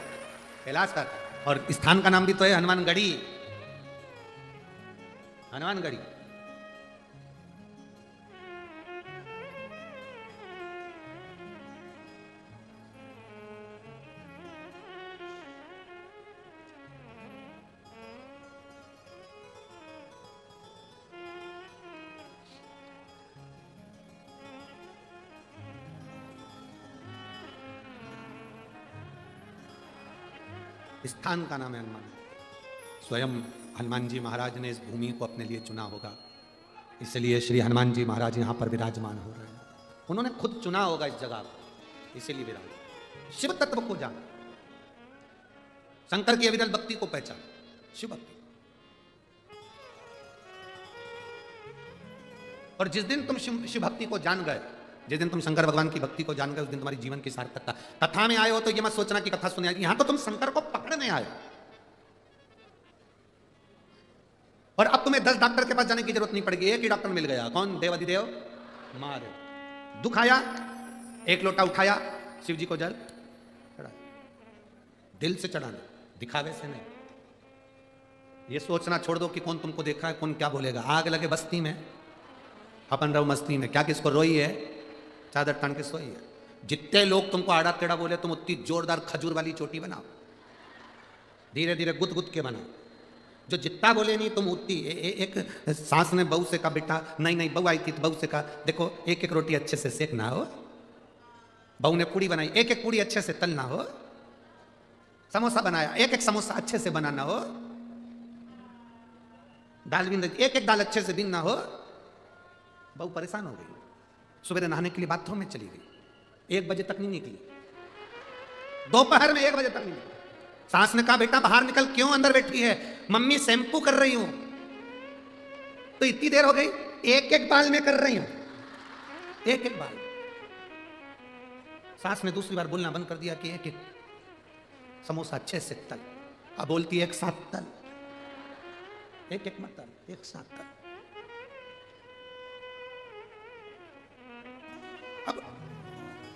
कैलाश का, और स्थान का नाम भी तो है हनुमानगढ़ी, हनुमानगढ़ी। स्थान का नाम है हनुमान, स्वयं हनुमान जी महाराज ने इस भूमि को अपने लिए चुना होगा, इसलिए श्री हनुमान जी महाराज यहाँ पर विराजमान हो रहे हैं। उन्होंने खुद चुना होगा इस जगह को, इसीलिए विराज। शिव तत्व को जान, शंकर की अविरल भक्ति को पहचान, शिव भक्ति। और जिस दिन तुम शिव भक्ति को जान गए, जिस दिन तुम शंकर भगवान की भक्ति को जान गए, उस दिन तुम्हारी जीवन की सार्थकता। कथा में आए हो तो ये मत सोचना कि कथा सुनने आए, यहां तो तुम शंकर को पकड़ने आए हो। और अब तुम्हें 10 डॉक्टर के पास जाने की जरूरत नहीं पड़ेगी, एक ही डॉक्टर मिल गया। कौन? देवाधिदेव महादेव। दुख आया, एक लोटा उठाया, शिव जी को जल चढ़ा, दिल से चढ़ाना, दिखावे से नहीं। ये सोचना छोड़ दो कि कौन तुमको देखा है, कौन क्या बोलेगा। आग लगे बस्ती में, अपन रहो मस्ती में। क्या किसको रोई है? चादर टान के सोई है। जितने लोग तुमको आड़ा टेढ़ा बोले, तुम उतनी जोरदार खजूर वाली चोटी बनाओ, धीरे धीरे गुद गुद के बनाओ। जो जितना बोले नहीं, तुम उतनी। एक सास ने बहू से कहा, बेटा नहीं नहीं, बहू आई थी तो बहू से कहा, देखो एक एक रोटी अच्छे से सेकना हो। बहू ने पूड़ी बनाई, एक एक पूड़ी अच्छे से तलना हो। समोसा बनाया, एक एक समोसा अच्छे से बनाना हो। दाल भी एक एक दाल अच्छे से बीनना हो। बहू परेशान हो गई, सुबह नहाने के लिए बाथरूम में चली गई, 1 बजे तक नहीं निकली। दोपहर में 1 बजे तक नहीं निकली। सास ने कहा, बेटा बाहर निकल। क्यों? अंदर बैठी है। मम्मी शैम्पू कर रही हूं। तो इतनी देर हो गई, एक एक बाल में कर रही हूं, एक एक बाल। सास ने दूसरी बार बोलना बंद कर दिया कि एक एक समोसा अच्छे से तल। अब बोलती एक साथ तल, एक एक मत तल, एक साथ तल। अब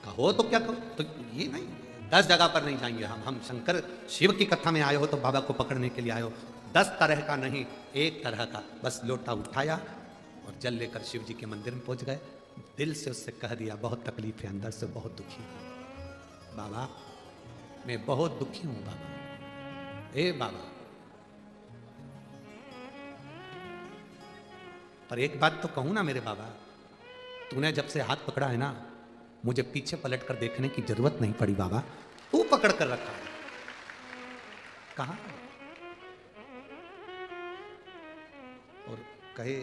कहो तो क्या कहो, तो ये नहीं, 10 जगह पर नहीं जाएंगे हम शंकर शिव की कथा में आए हो तो बाबा को पकड़ने के लिए आए हो। 10 तरह का नहीं, 1 तरह का। बस लोटा उठाया और जल लेकर शिव जी के मंदिर में पहुंच गए। दिल से उससे कह दिया, बहुत तकलीफ है, अंदर से बहुत दुखी हूं बाबा, मैं बहुत दुखी हूं बाबा, ए बाबा। पर एक बात तो कहूं ना मेरे बाबा, तूने जब से हाथ पकड़ा है ना, मुझे पीछे पलट कर देखने की जरूरत नहीं पड़ी बाबा, तू पकड़ कर रखा है। कहां? और कहे,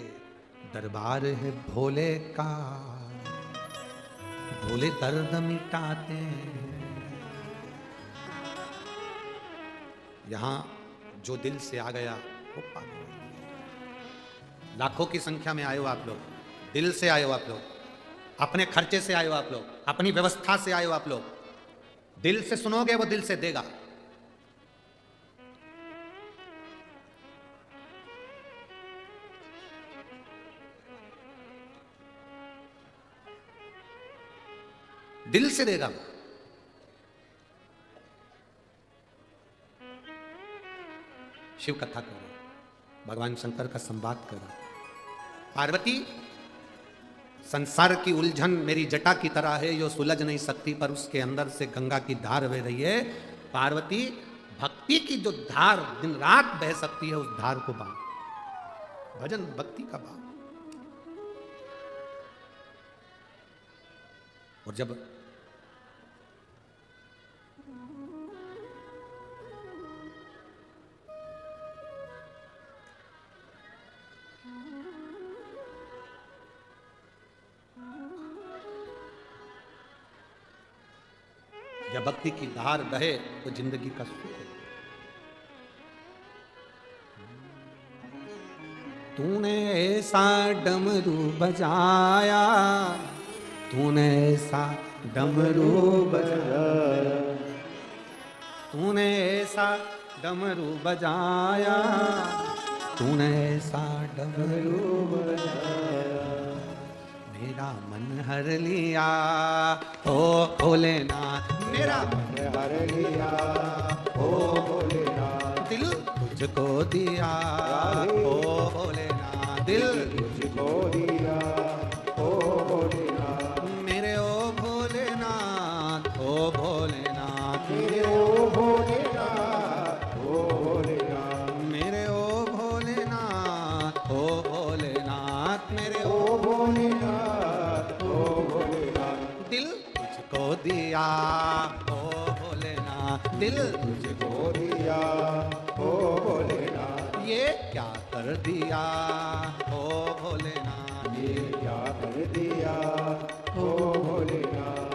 दरबार है भोले का, भोले दर्द मिटाते हैं। यहां जो दिल से आ गया वो पा गया। लाखों की संख्या में आए हो आप लोग, दिल से आए हो आप लोग, अपने खर्चे से आए हो आप लोग, अपनी व्यवस्था से आए हो आप लोग। दिल से सुनोगे वो दिल से देगा। दिल से देगा। शिव कथा करो, भगवान शंकर का संवाद करो। पार्वती, संसार की उलझन मेरी जटा की तरह है, जो सुलझ नहीं सकती, पर उसके अंदर से गंगा की धार बह रही है। पार्वती, भक्ति की जो धार दिन रात बह सकती है, उस धार को बांध। भजन भक्ति का भाव। और जब जब भक्ति की धार बहे तो जिंदगी का सुख है। तूने ऐसा डमरू बजाया, तूने ऐसा डमरू बजाया, तूने ऐसा डमरू बजाया, तूने ऐसा डमरू बजाया, मेरा मन हर लिया ओ भोलेनाथ, मेरा मन हर लिया ओ भोलेनाथ, दिल तुझको दिया ओ भोलेनाथ, दिल तुझको दिया ओ भोलेनाथ, मेरे ओ भोलेनाथ, ओ भोलेनाथ, मेरे ओ भोलेनाथ, ओ भोलेनाथ, मेरे ओ भोलेनाथ, ओ भोलेनाथ, मेरे ओ भोलेनाथ, ओ भोलेनाथ, दिल तुझको दिया ओ भोलेनाथ, दिल तुझको दिया ओ भोलेनाथ, ये क्या कर दिया ओ भोलेनाथ, ये क्या कर दिया ओ भोलेनाथ।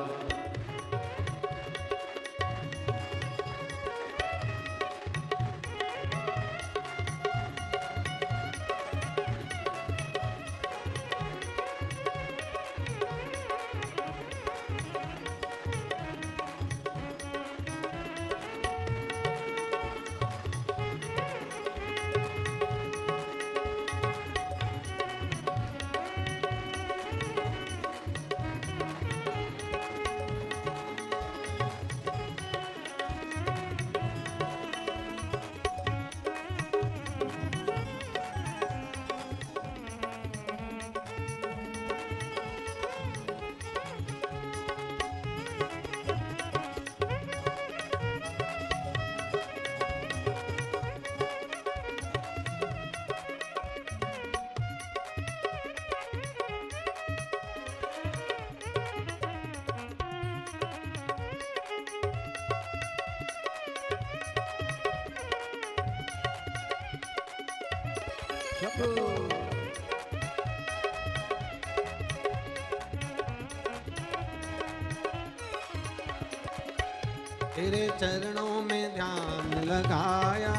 तेरे चरणों में ध्यान लगाया,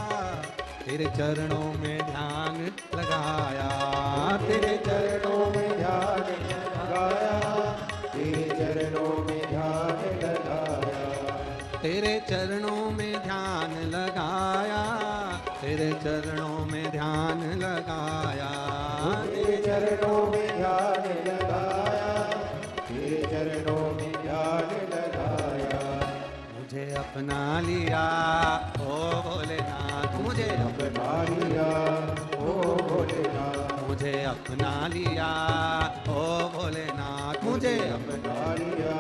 तेरे चरणों में ध्यान लगाया, तेरे चरणों में ध्यान लगाया, तेरे चरणों में ध्यान लगाया, तेरे चरणों में ध्यान लगाया, तेरे चरणों में ध्यान लगाया, तेरे चरणों में ध्यान लगाया, तेरे चरणों में ध्यान लगाया। मुझे अपना लिया ओ भोलेनाथ, मुझे अपना लिया ओ भोलेनाथ, मुझे अपना लिया ओ भोलेनाथ, मुझे अपना लिया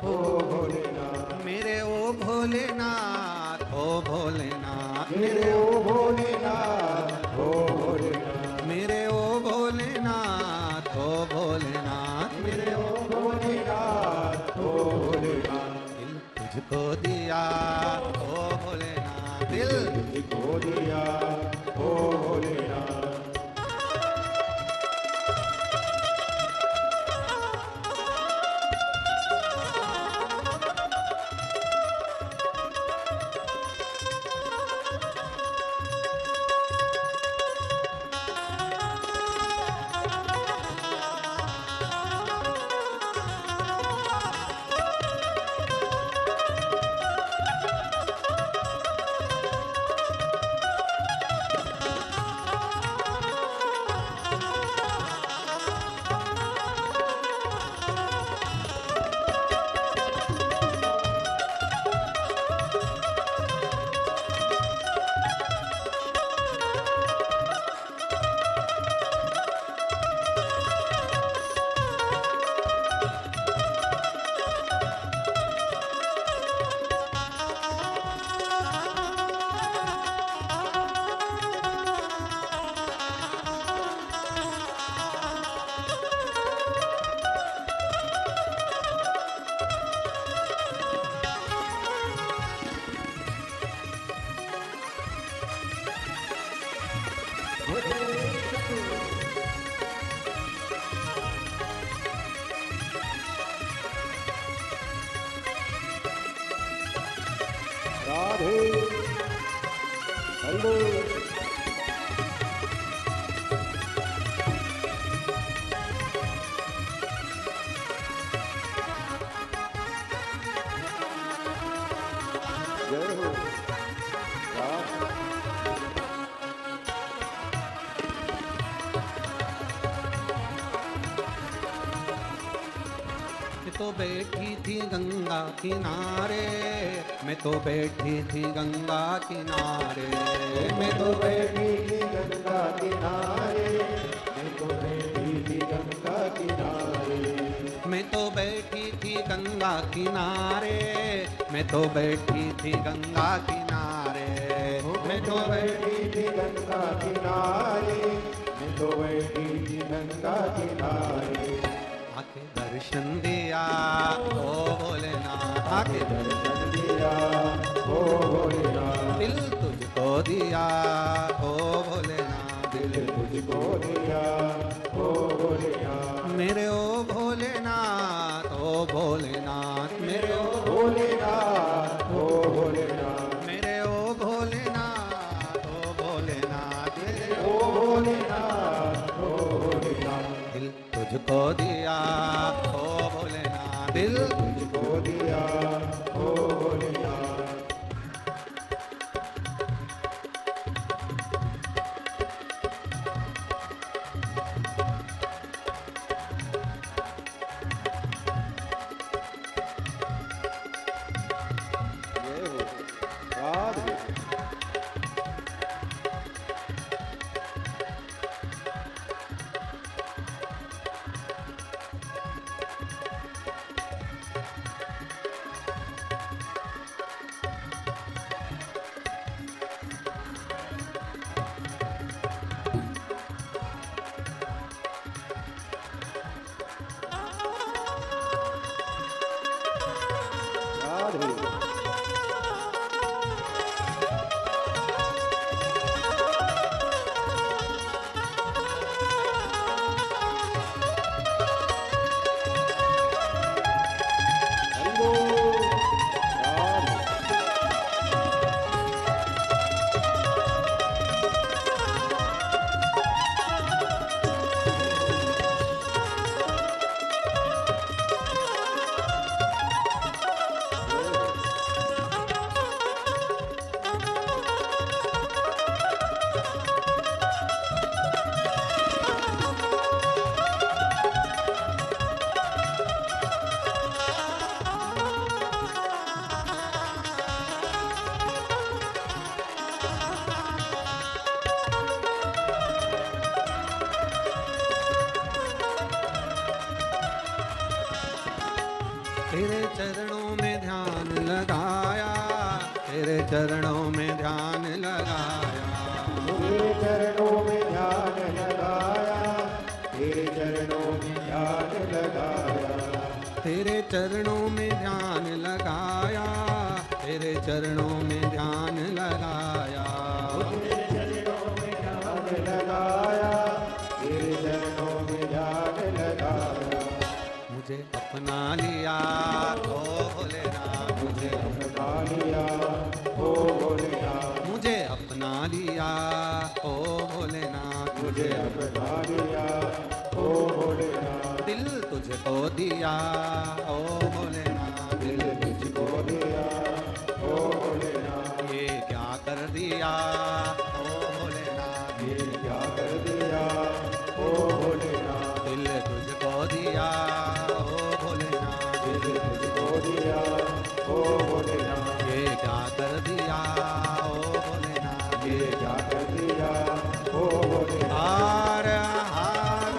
ओ भोलेनाथ, मेरे ओ भोलेनाथ, ओ भोलेनाथ, मेरे ओ भोलेनाथ ओ भोलेनाथ, मेरे ओ भोलेनाथ, ओ भोलेनाथ, मेरे ओ भोलेनाथ ओ भोलेनाथ। दिल तुझको दिया ओ भोलेनाथ, दिल तुझको दिया ओ भोलेनाथ। राधे हरि जय हो राम। मैं तो बैठी थी गंगा किनारे, मैं तो बैठी थी गंगा किनारे, मैं तो बैठी थी गंगा किनारे, मैं तो बैठी थी गंगा किनारे, मैं तो बैठी थी गंगा किनारे, मैं तो बैठी थी गंगा किनारे, मैं तो बैठी थी गंगा किनारे, मैं तो बैठी थी गंगा किनारे। आके दर्शन दिया ओ भोलेनाथ, आके दर्शन दिया ओ भोलेनाथ, दिल तुझको दिया ओ भोलेनाथ, दिल तुझको दिया ओ भोलेनाथ, मेरे ओ भोलेनाथ, ओ भोलेनाथ, मेरे ओ भोलेनाथ ओ भोलेनाथ, मेरे ओ भोलेनाथ, ओ भोलेनाथ, मेरे ओ भोलेनाथ ओ भोलेनाथ, दिल तुझको दिया ओ भोलेनाथ, दिल तुझको दिया ओ भोलेनाथ, जय हो राधे। राधे। हरि बोल। राधे। तेरे चरणों में ध्यान लगाया, तेरे चरणों में ध्यान लगाया, तेरे चरणों में ध्यान लगाया, तेरे चरणों में ध्यान लगाया, तेरे चरणों में ध्यान लगाया, तेरे चरणों में ध्यान लगाया, तेरे चरणों में ध्यान लगाया, तेरे चरणों में ध्यान लगाया, मुझे अपना लिया ओ भोलेनाथ, मुझे अपना लिया ओ भोलेनाथ, मुझे अपना लिया ओ भोलेनाथ, मुझे अपना लिया ओ भोलेनाथ, दिल तुझको दिया ओ भोलेनाथ, दिल तुझको दिया ओ भोलेनाथ, ये क्या कर दिया ओ भोलेनाथ, ये क्या कर दिया ओ भोलेनाथ, दिल तुझको दिया ओ भोलेनाथ, दिल तुझको दिया ओ भोलेनाथ, ये क्या कर दिया ओ भोलेनाथ, ये क्या कर दिया ओ भोलेनाथ। हार हार।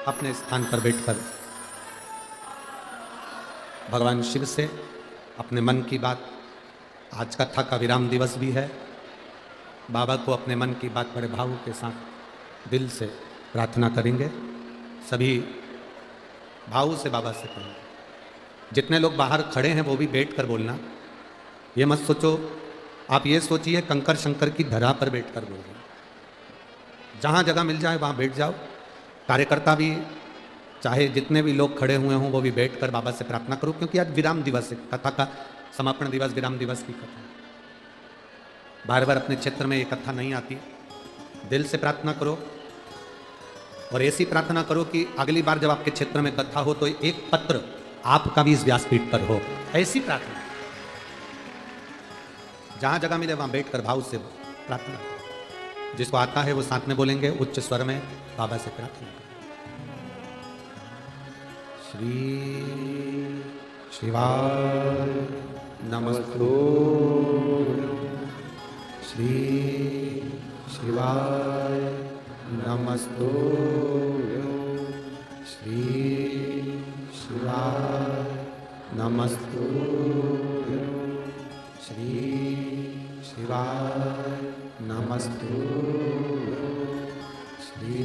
अपने स्थान पर बैठकर भगवान शिव से अपने मन की बात, आज कथा का विराम दिवस भी है, बाबा को अपने मन की बात बड़े भाव के साथ दिल से प्रार्थना करेंगे। सभी भाव से बाबा से करेंगे। जितने लोग बाहर खड़े हैं वो भी बैठ कर बोलना, ये मत सोचो, आप ये सोचिए कंकर शंकर की धरा पर बैठ कर बोल रहे हैं। जहाँ जगह मिल जाए वहाँ बैठ जाओ। कार्यकर्ता भी, चाहे जितने भी लोग खड़े हुए हों वो भी बैठ कर बाबा से प्रार्थना करो, क्योंकि आज विराम दिवस है, कथा का समापन दिवस विराम दिवस की कथा है। बार बार अपने क्षेत्र में ये कथा नहीं आती। दिल से प्रार्थना करो और ऐसी प्रार्थना करो कि अगली बार जब आपके क्षेत्र में कथा हो तो एक पत्र आपका भी इस व्यासपीठ पर हो, ऐसी प्रार्थना। जहां जगह मिले वहां बैठकर भाव से प्रार्थना करो। जिसको आता है वो साथ में बोलेंगे, उच्च स्वर में बाबा से प्रार्थना करो। श्री शिवाय नमस्तु, श्री शिवाय नमस्तु, श्री शिवाय नमस्तु, श्री शिवाय नमस्तु, श्री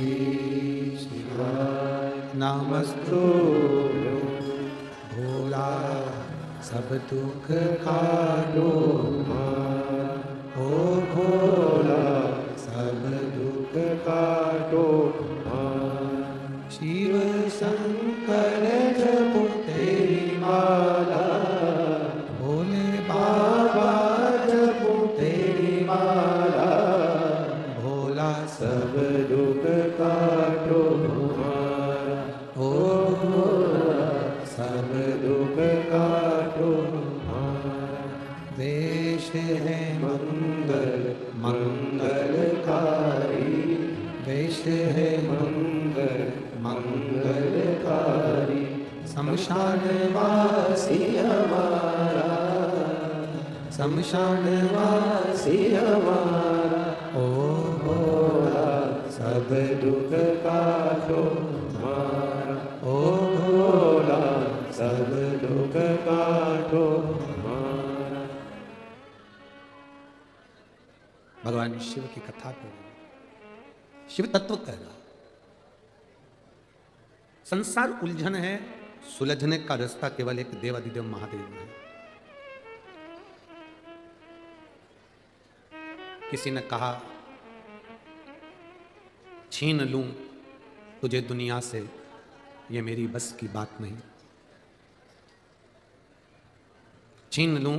शिवाय नमस्तु। भोला सब दुख काटो हमारा, ओ भोला सब दुख काटो हमारा। शिव शंकर जपो तेरी माला, भोले बाबा जपो तेरी माला, भोला सब दुख काटो हमारा, ओ भोला सब दुख काटो हमारा। वेश है मंगल मंगलकारी, वेश है मंगल मंगलकारी, शमशान वासी हमारा, शमशान वासी हमारा, ओ भोला सब दुख काटो हमारा, ओ भोला सब दुख काटो हमारा। भगवान शिव की कथा को शिव तत्व कह रहा। संसार उलझन है, सुलझने का रास्ता केवल एक देवाधिदेव महादेव है। किसी ने कहा छीन लूं तुझे दुनिया से, ये मेरी बस की बात नहीं। छीन लूं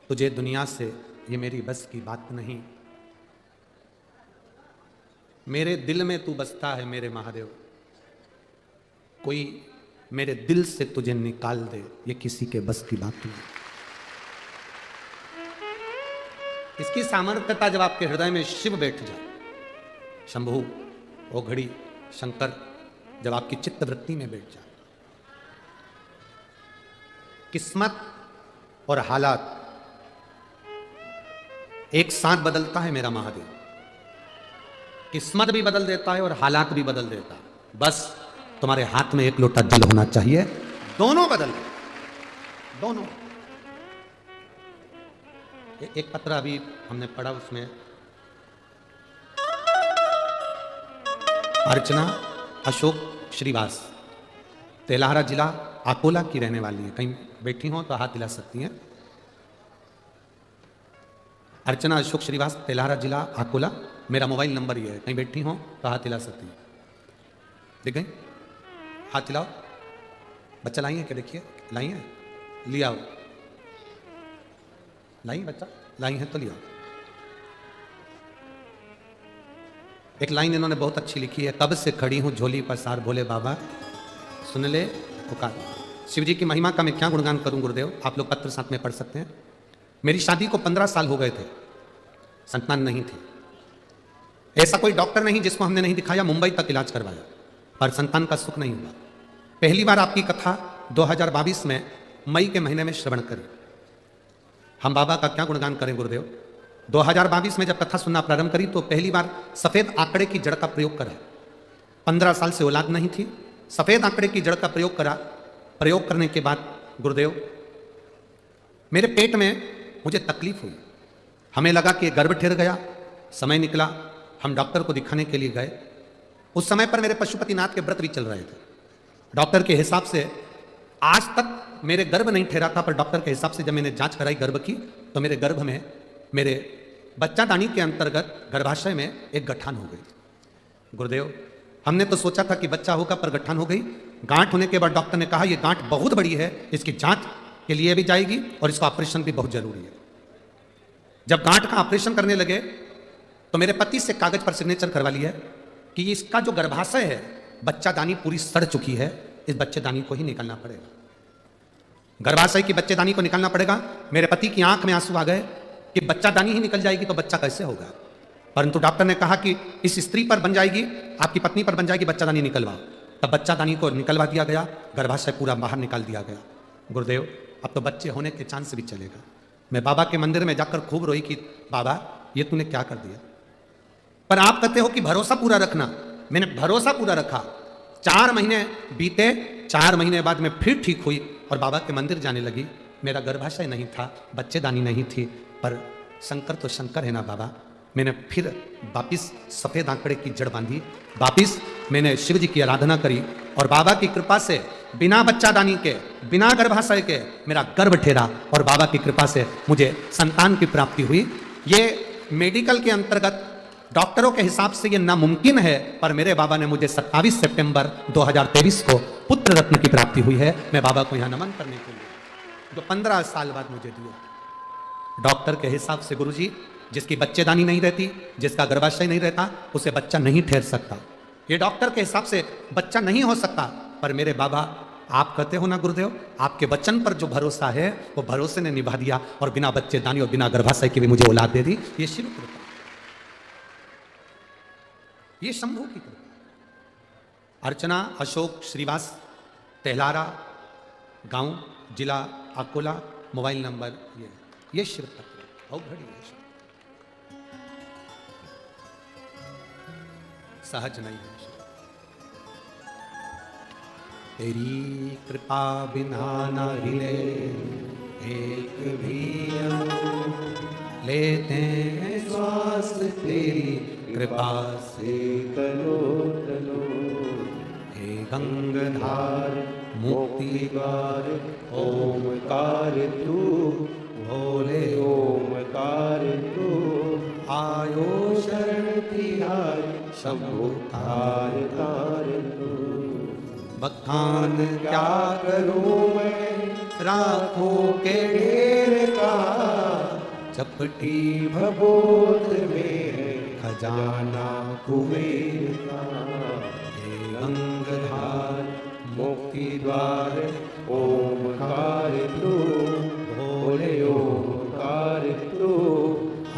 तुझे दुनिया से, ये मेरी बस की बात नहीं। मेरे दिल में तू बसता है मेरे महादेव, कोई मेरे दिल से तुझे निकाल दे, ये किसी के बस की बात नहीं। इसकी सामर्थ्यता जब आपके हृदय में शिव बैठ जाए, शंभु, ओघड़ी, शंकर जब आपकी चित्त वृत्ति में बैठ जाए, किस्मत और हालात एक साथ बदलता है मेरा महादेव। किस्मत भी बदल देता है और हालात भी बदल देता है। बस तुम्हारे हाथ में एक लोटा जल होना चाहिए, दोनों बदल गए, दोनों। एक पत्र अभी हमने पढ़ा, उसमें अर्चना अशोक श्रीवास, तेलाहरा जिला अकोला की रहने वाली है। कहीं बैठी हो तो हाथ हिला सकती हैं। अर्चना अशोक श्रीवास, तेलाहरा जिला अकोला। मेरा मोबाइल नंबर ये है, कहीं बैठी हो तो हाथ हिला सकती हैं। देख गई, हाथ हिलाओ। बच्चा लाई है क्या? देखिए लाई है, लिया हो। लाई बच्चा, लाई है तो लिया। एक लाइन इन्होंने बहुत अच्छी लिखी है, कब से खड़ी हूं झोली पसार भोले बाबा, सुन ले पुकार। शिव जी की महिमा का मैं क्या गुणगान करूं गुरुदेव, आप लोग पत्र साथ में पढ़ सकते हैं। मेरी शादी को 15 साल हो गए थे, संतान नहीं थी। ऐसा कोई डॉक्टर नहीं जिसको हमने नहीं दिखाया, मुंबई तक इलाज करवाया, पर संतान का सुख नहीं हुआ। पहली बार आपकी कथा 2022 में मई के महीने में श्रवण करी। हम बाबा का क्या गुणगान करें गुरुदेव। 2022 में जब कथा सुनना प्रारंभ करी तो पहली बार सफेद आंकड़े की जड़ का प्रयोग करा। 15 साल से औलाद नहीं थी, सफेद आंकड़े की जड़ का प्रयोग करा। प्रयोग करने के बाद गुरुदेव मेरे पेट में मुझे तकलीफ हुई। हमें लगा कि गर्भ ठहर गया। समय निकला, हम डॉक्टर को दिखाने के लिए गए। उस समय पर मेरे पशुपतिनाथ के व्रत भी चल रहे थे। डॉक्टर के हिसाब से आज तक मेरे गर्भ नहीं ठहरा था, पर डॉक्टर के हिसाब से जब मैंने जांच कराई गर्भ की तो मेरे गर्भ में, मेरे बच्चादानी के अंतर्गत गर्भाशय में एक गठान हो गई। गुरुदेव हमने तो सोचा था कि बच्चा होगा, पर गठान हो गई। गांठ होने के बाद डॉक्टर ने कहा ये गांठ बहुत बड़ी है, इसकी जांच के लिए भी जाएगी और इसका ऑपरेशन भी बहुत जरूरी है। जब गांठ का ऑपरेशन करने लगे तो मेरे पति से कागज पर सिग्नेचर करवा लिया कि इसका जो गर्भाशय है, बच्चादानी पूरी सड़ चुकी है, इस बच्चेदानी को ही निकालना पड़ेगा। गर्भाशय की बच्चेदानी को निकालना पड़ेगा। मेरे पति की आंख में आंसू आ गए कि बच्चादानी ही निकल जाएगी तो बच्चा कैसे होगा। परंतु डॉक्टर ने कहा कि इस स्त्री पर बन जाएगी, आपकी पत्नी पर बन जाएगी, बच्चादानी निकलवाओ। तब बच्चादानी को निकलवा दिया गया, गर्भाशय पूरा बाहर निकाल दिया गया। गुरुदेव अब तो बच्चे होने के चांस भी चलेगा। मैं बाबा के मंदिर में जाकर खूब रोई कि बाबा ये तूने क्या कर दिया। पर आप कहते हो कि भरोसा पूरा रखना। मैंने भरोसा पूरा रखा। 4 महीने बीते, 4 महीने बाद मैं फिर ठीक हुई और बाबा के मंदिर जाने लगी। मेरा गर्भाशय नहीं था, बच्चेदानी नहीं थी, पर शंकर तो शंकर है ना बाबा। मैंने फिर वापिस सफेद आंकड़े की जड़ बांधी, वापिस मैंने शिव जी की आराधना करी और बाबा की कृपा से बिना बच्चादानी के, बिना गर्भाशय के मेरा गर्भ ठहरा और बाबा की कृपा से मुझे संतान की प्राप्ति हुई। ये मेडिकल के अंतर्गत डॉक्टरों के हिसाब से ये नामुमकिन है, पर मेरे बाबा ने मुझे 27 सितंबर 2023 को पुत्र रत्न की प्राप्ति हुई है। मैं बाबा को यहाँ नमन करने के लिए, जो 15 साल बाद मुझे दिए। डॉक्टर के हिसाब से गुरुजी, जिसकी बच्चेदानी नहीं रहती, जिसका गर्भाशय नहीं रहता, उसे बच्चा नहीं ठहर सकता। ये डॉक्टर के हिसाब से बच्चा नहीं हो सकता, पर मेरे बाबा, आप कहते हो ना गुरुदेव, आपके वचन पर जो भरोसा है वो भरोसे ने निभा दिया और बिना बच्चेदानी और बिना गर्भाशय की भी मुझे औलाद दे दी। ये शिव कृपा, ये शंभू की कृपा। अर्चना अशोक श्रीवास, तेहलारा गांव, जिला अकोला, मोबाइल नंबर ये शिव तत्व बहुत बड़ी है। सहज नहीं है। तेरी कृपा बिना न हिले एक भी अंग, लेते हैं श्वास तेरी कृपा से तलो तलो। हे गंगाधार मुक्ति द्वार ओमकार तू, भोले ओमकार तू। आयो शरण तिहारी शंभु तार तार तू। बखान क्या करूं मैं राखों के ढेर का, चपटी भभूत में है खजाना कुबेर का। हे गंगाधार मुक्ति द्वार ओमकार तू, भोले ओमकार तू।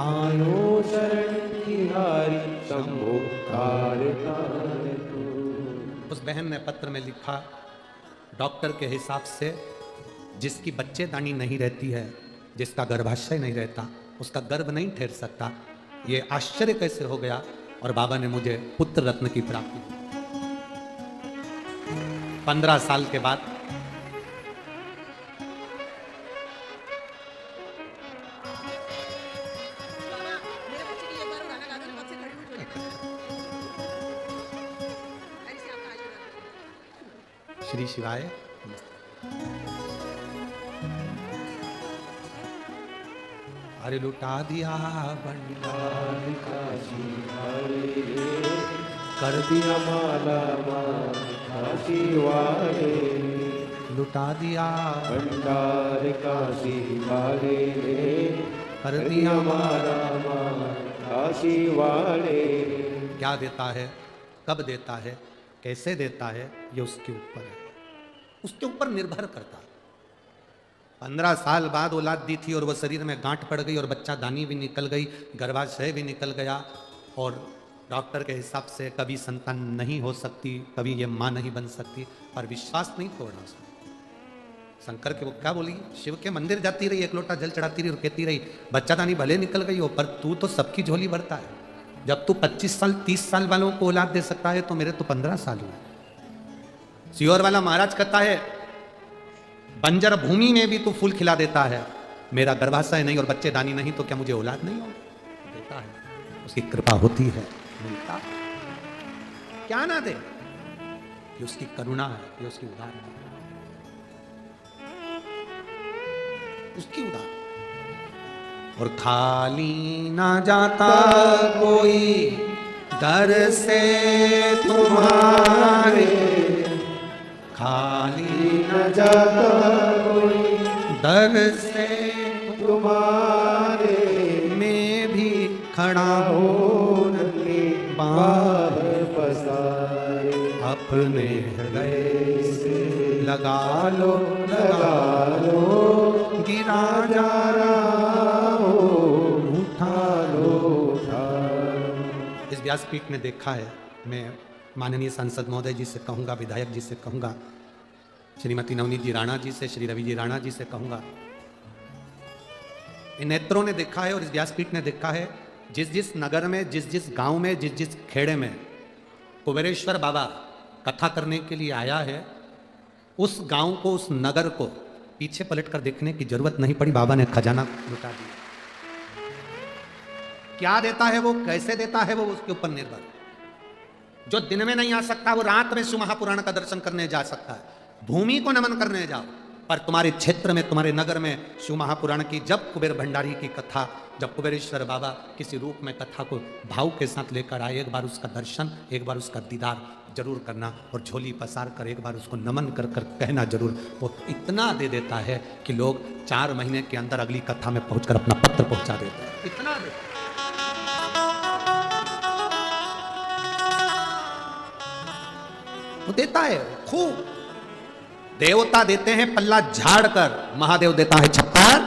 आयो शरण तिहारी शंभु तार तार तू। उस बहन ने पत्र में लिखा, डॉक्टर के हिसाब से जिसकी बच्चेदानी नहीं रहती है, जिसका गर्भाशय नहीं रहता, उसका गर्भ नहीं ठहर सकता। ये आश्चर्य कैसे हो गया, और बाबा ने मुझे पुत्र रत्न की प्राप्ति 15 साल के बाद। श्री शिवाय। अरे लुटा दिया भंडार काशी वाले, कर दिया माला माल काशी वाले। लुटा दिया भंडार काशी वाले, कर दिया माला माल काशी वाले। क्या देता है, कब देता है, कैसे देता है, ये उसके ऊपर है, उसके ऊपर निर्भर करता है। 15 साल बाद औलाद दी थी और वह शरीर में गांठ पड़ गई और बच्चा दानी भी निकल गई, गर्भाशय भी निकल गया, और डॉक्टर के हिसाब से कभी संतान नहीं हो सकती, कभी ये माँ नहीं बन सकती, पर विश्वास नहीं तोड़ना उसने। शंकर के वो क्या बोली, शिव के मंदिर जाती रही, एक लोटा जल चढ़ाती रही और कहती रही, बच्चा दानी भले निकल गई हो, पर तू तो सबकी झोली भरता है। जब तू 25 साल 30 साल वालों को औलाद दे सकता है, तो मेरे तो 15 साल हुए। सियोर वाला महाराज कहता है, बंजर भूमि में भी तू फूल खिला देता है, मेरा गर्भाशय नहीं और बच्चे दानी नहीं, तो क्या मुझे औलाद नहीं हो देता है। उसकी कृपा होती है, मिलता है। क्या ना दे, ये उसकी करुणा है, ये उसकी उदार है, उसकी उदार। और खाली ना जाता कोई दर से तुम्हारे, खाली न जाता कोई दर से तुम्हारे। मैं भी खड़ा हो हूँ नन्हे बाहर, बाहर पसारे। अपने हृदय से लगा लो, लगा लो, गिरा जा रहा हो, उठा लो, उठा। इस व्यासपीठ में देखा है, मैं माननीय सांसद महोदय जी से कहूँगा, विधायक जी से कहूँगा, श्रीमती नवनीत जी राणा जी से, श्री रवि जी राणा जी से कहूँगा, इन नेत्रों ने देखा है और इस व्यासपीठ ने देखा है, जिस जिस नगर में, जिस जिस गांव में, जिस जिस खेड़े में कुबेरेश्वर बाबा कथा करने के लिए आया है, उस गांव को, उस नगर को पीछे पलट कर देखने की जरूरत नहीं पड़ी, बाबा ने खजाना लुटा दिया। क्या देता है वो, कैसे देता है वो, उसके ऊपर निर्भर है। जो दिन में नहीं आ सकता वो रात में शिव महापुराण का दर्शन करने जा सकता है। भूमि को नमन करने जाओ, पर तुम्हारे क्षेत्र में, तुम्हारे नगर में शिव महापुराण की जब कुबेर भंडारी की कथा, जब कुबेरेश्वर बाबा किसी रूप में कथा को भाव के साथ लेकर आए, एक बार उसका दर्शन, एक बार उसका दीदार जरूर करना, और झोली पसार कर एक बार उसको नमन कर कर कहना जरूर। वो इतना दे देता है कि लोग 4 महीने के अंदर अगली कथा में पहुंचकर अपना पत्र पहुंचा देते हैं। इतना देता है। वो देता है खूब। देवता देते हैं पल्ला झाड़ कर, महादेव देता है छप्पर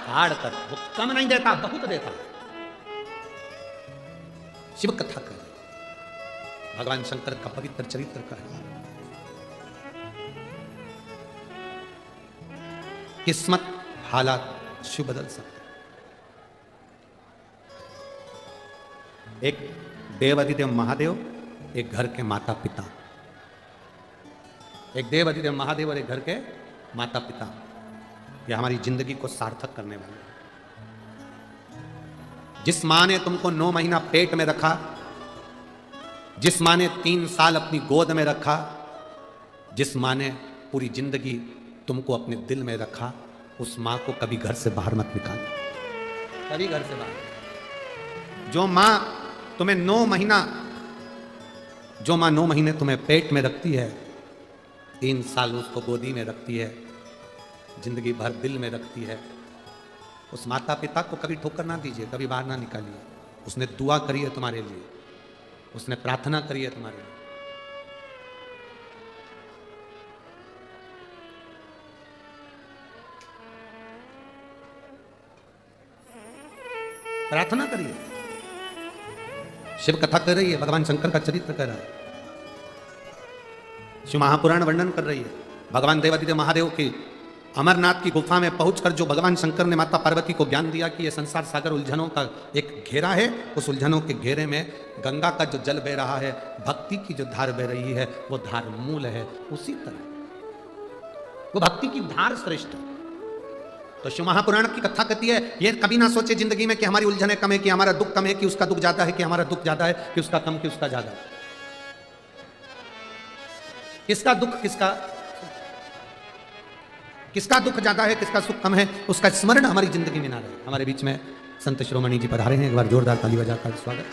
फाड़ कर। वो कम नहीं देता, बहुत देता। शिव कथा कर भगवान शंकर का पवित्र चरित्र का है। किस्मत हालात शिव बदल सकते। एक देवाधिदेव महादेव, एक घर के माता पिता। एक देवाधिदेव महादेव और एक घर के माता पिता, ये हमारी जिंदगी को सार्थक करने वाले। जिस मां ने तुमको 9 महीना पेट में रखा, जिस मां ने 3 साल अपनी गोद में रखा, जिस मां ने पूरी जिंदगी तुमको अपने दिल में रखा, उस मां को कभी घर से बाहर मत निकालो, कभी घर से बाहर। जो मां तुम्हें 9 महीना, जो मां 9 महीने तुम्हें पेट में रखती है, 3 साल उसको गोदी में रखती है, जिंदगी भर दिल में रखती है, उस माता पिता को कभी ठोकर ना दीजिए, कभी बाहर ना निकालिए। उसने दुआ करी है तुम्हारे लिए, उसने प्रार्थना करी है तुम्हारे लिए। प्रार्थना करिए। शिव कथा कर रही है, भगवान शंकर का चरित्र कर रहा है, शिव महापुराण वर्णन कर रही है। भगवान देवाधिदेव महादेव की अमरनाथ की गुफा में पहुंचकर जो भगवान शंकर ने माता पार्वती को ज्ञान दिया कि यह संसार सागर उलझनों का एक घेरा है, उस उलझनों के घेरे में गंगा का जो जल बह रहा है, भक्ति की जो धार बह रही है, वो धार मूल है। उसी तरह वो भक्ति की धार श्रेष्ठ है। तो शिव महापुराण की कथा कहती है, ये कभी ना सोचे जिंदगी में कि हमारी उलझने कम है, कि हमारा दुख कम है, कि उसका दुख ज्यादा है, कि हमारा दुख ज्यादा है, कि उसका कम, कि उसका ज्यादा है। किसका दुख, किसका दुख ज्यादा है, किसका सुख कम है, उसका स्मरण हमारी जिंदगी में ना रहे। हमारे बीच में संत शिरोमणि जी पधारे हैं, एक बार जोरदार ताली बजाकर स्वागत।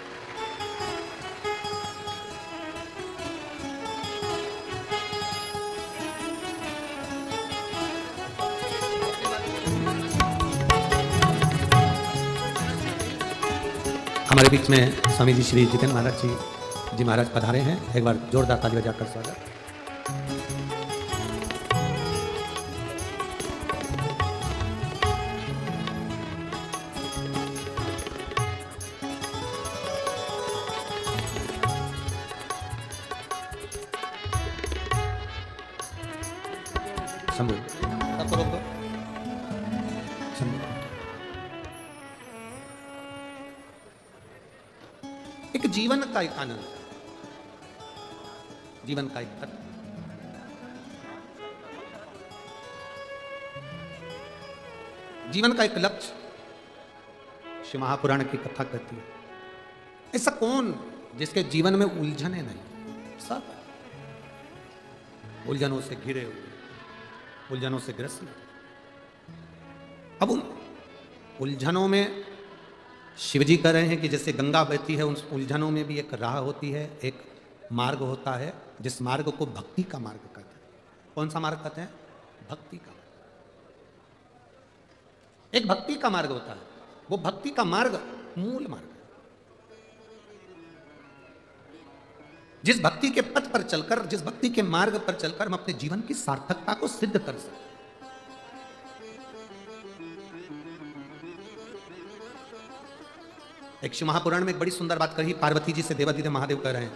हमारे बीच में स्वामी जी श्री जितेंद्र महाराज जी महाराज पधारे हैं, एक बार जोरदार ताली बजाकर स्वागत। एक जीवन का एक आनंद, जीवन का एक अर्थ, जीवन का एक लक्ष्य शिव महापुराण की कथा कहती है। ऐसा कौन जिसके जीवन में उलझने नहीं, सब उलझनों से घिरे हुए, उलझनों से ग्रस्त। अब उन उलझनों में शिव जी कह रहे हैं कि जैसे गंगा बहती है, उन उलझनों में भी एक राह होती है, एक मार्ग होता है, जिस मार्ग को भक्ति का मार्ग कहते हैं। कौन सा मार्ग कहते हैं? भक्ति का। एक भक्ति का मार्ग होता है, वो भक्ति का मार्ग मूल मार्ग है। जिस भक्ति के पथ पर चलकर, जिस भक्ति के मार्ग पर चलकर हम अपने जीवन की सार्थकता को सिद्ध कर सकते। एक शिव महापुराण में एक बड़ी सुंदर बात कही, पार्वती जी से देवाधिदेव महादेव कह रहे हैं,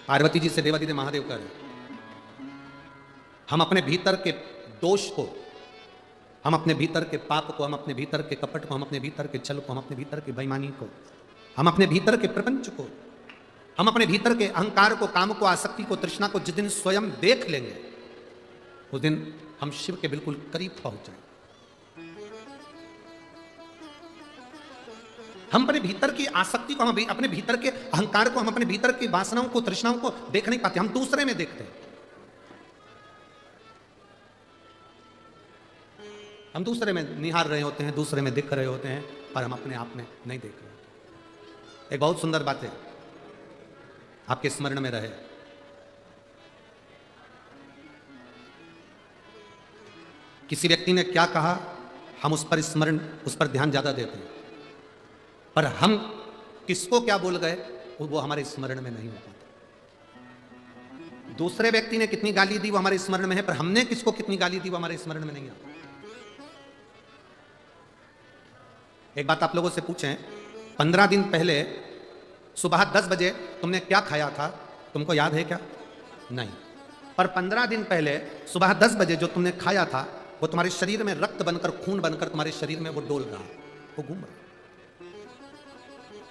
पार्वती जी से देवाधिदेव महादेव कह रहे हैं, हम अपने भीतर के दोष को, हम अपने भीतर के पाप को, हम अपने भीतर के कपट को, हम अपने भीतर के छल को, हम अपने भीतर के बेईमानी को, हम अपने भीतर के प्रपंच को, हम अपने भीतर के अहंकार को, काम को, आसक्ति को, तृष्णा को जिस दिन स्वयं देख लेंगे, उस दिन हम शिव के बिल्कुल करीब पहुंच जाएंगे। हम अपने भीतर की आसक्ति को, हम अपने भीतर के अहंकार को, हम अपने भीतर की वासनाओं को, तृष्णाओं को देख नहीं पाते, हम दूसरे में देखते हैं। हम दूसरे में निहार रहे होते हैं, दूसरे में दिख रहे होते हैं, पर हम अपने आप में नहीं देख रहे। एक बहुत सुंदर बात है, आपके स्मरण में रहे। किसी व्यक्ति ने क्या कहा, हम उस पर स्मरण, उस पर ध्यान ज्यादा देते हैं, पर हम किसको क्या बोल गए वो हमारे स्मरण में नहीं हो पाता। दूसरे व्यक्ति ने कितनी गाली दी वो हमारे स्मरण में है, पर हमने किसको कितनी गाली दी वो हमारे स्मरण में नहीं आता। एक बात आप लोगों से पूछें, 15 दिन पहले सुबह 10 बजे तुमने क्या खाया था, तुमको याद है क्या? नहीं। पर 15 दिन पहले सुबह 10 बजे जो तुमने खाया था वो तुम्हारे शरीर में रक्त बनकर, खून बनकर तुम्हारे शरीर में वो डोल रहा, वो घूम रहा।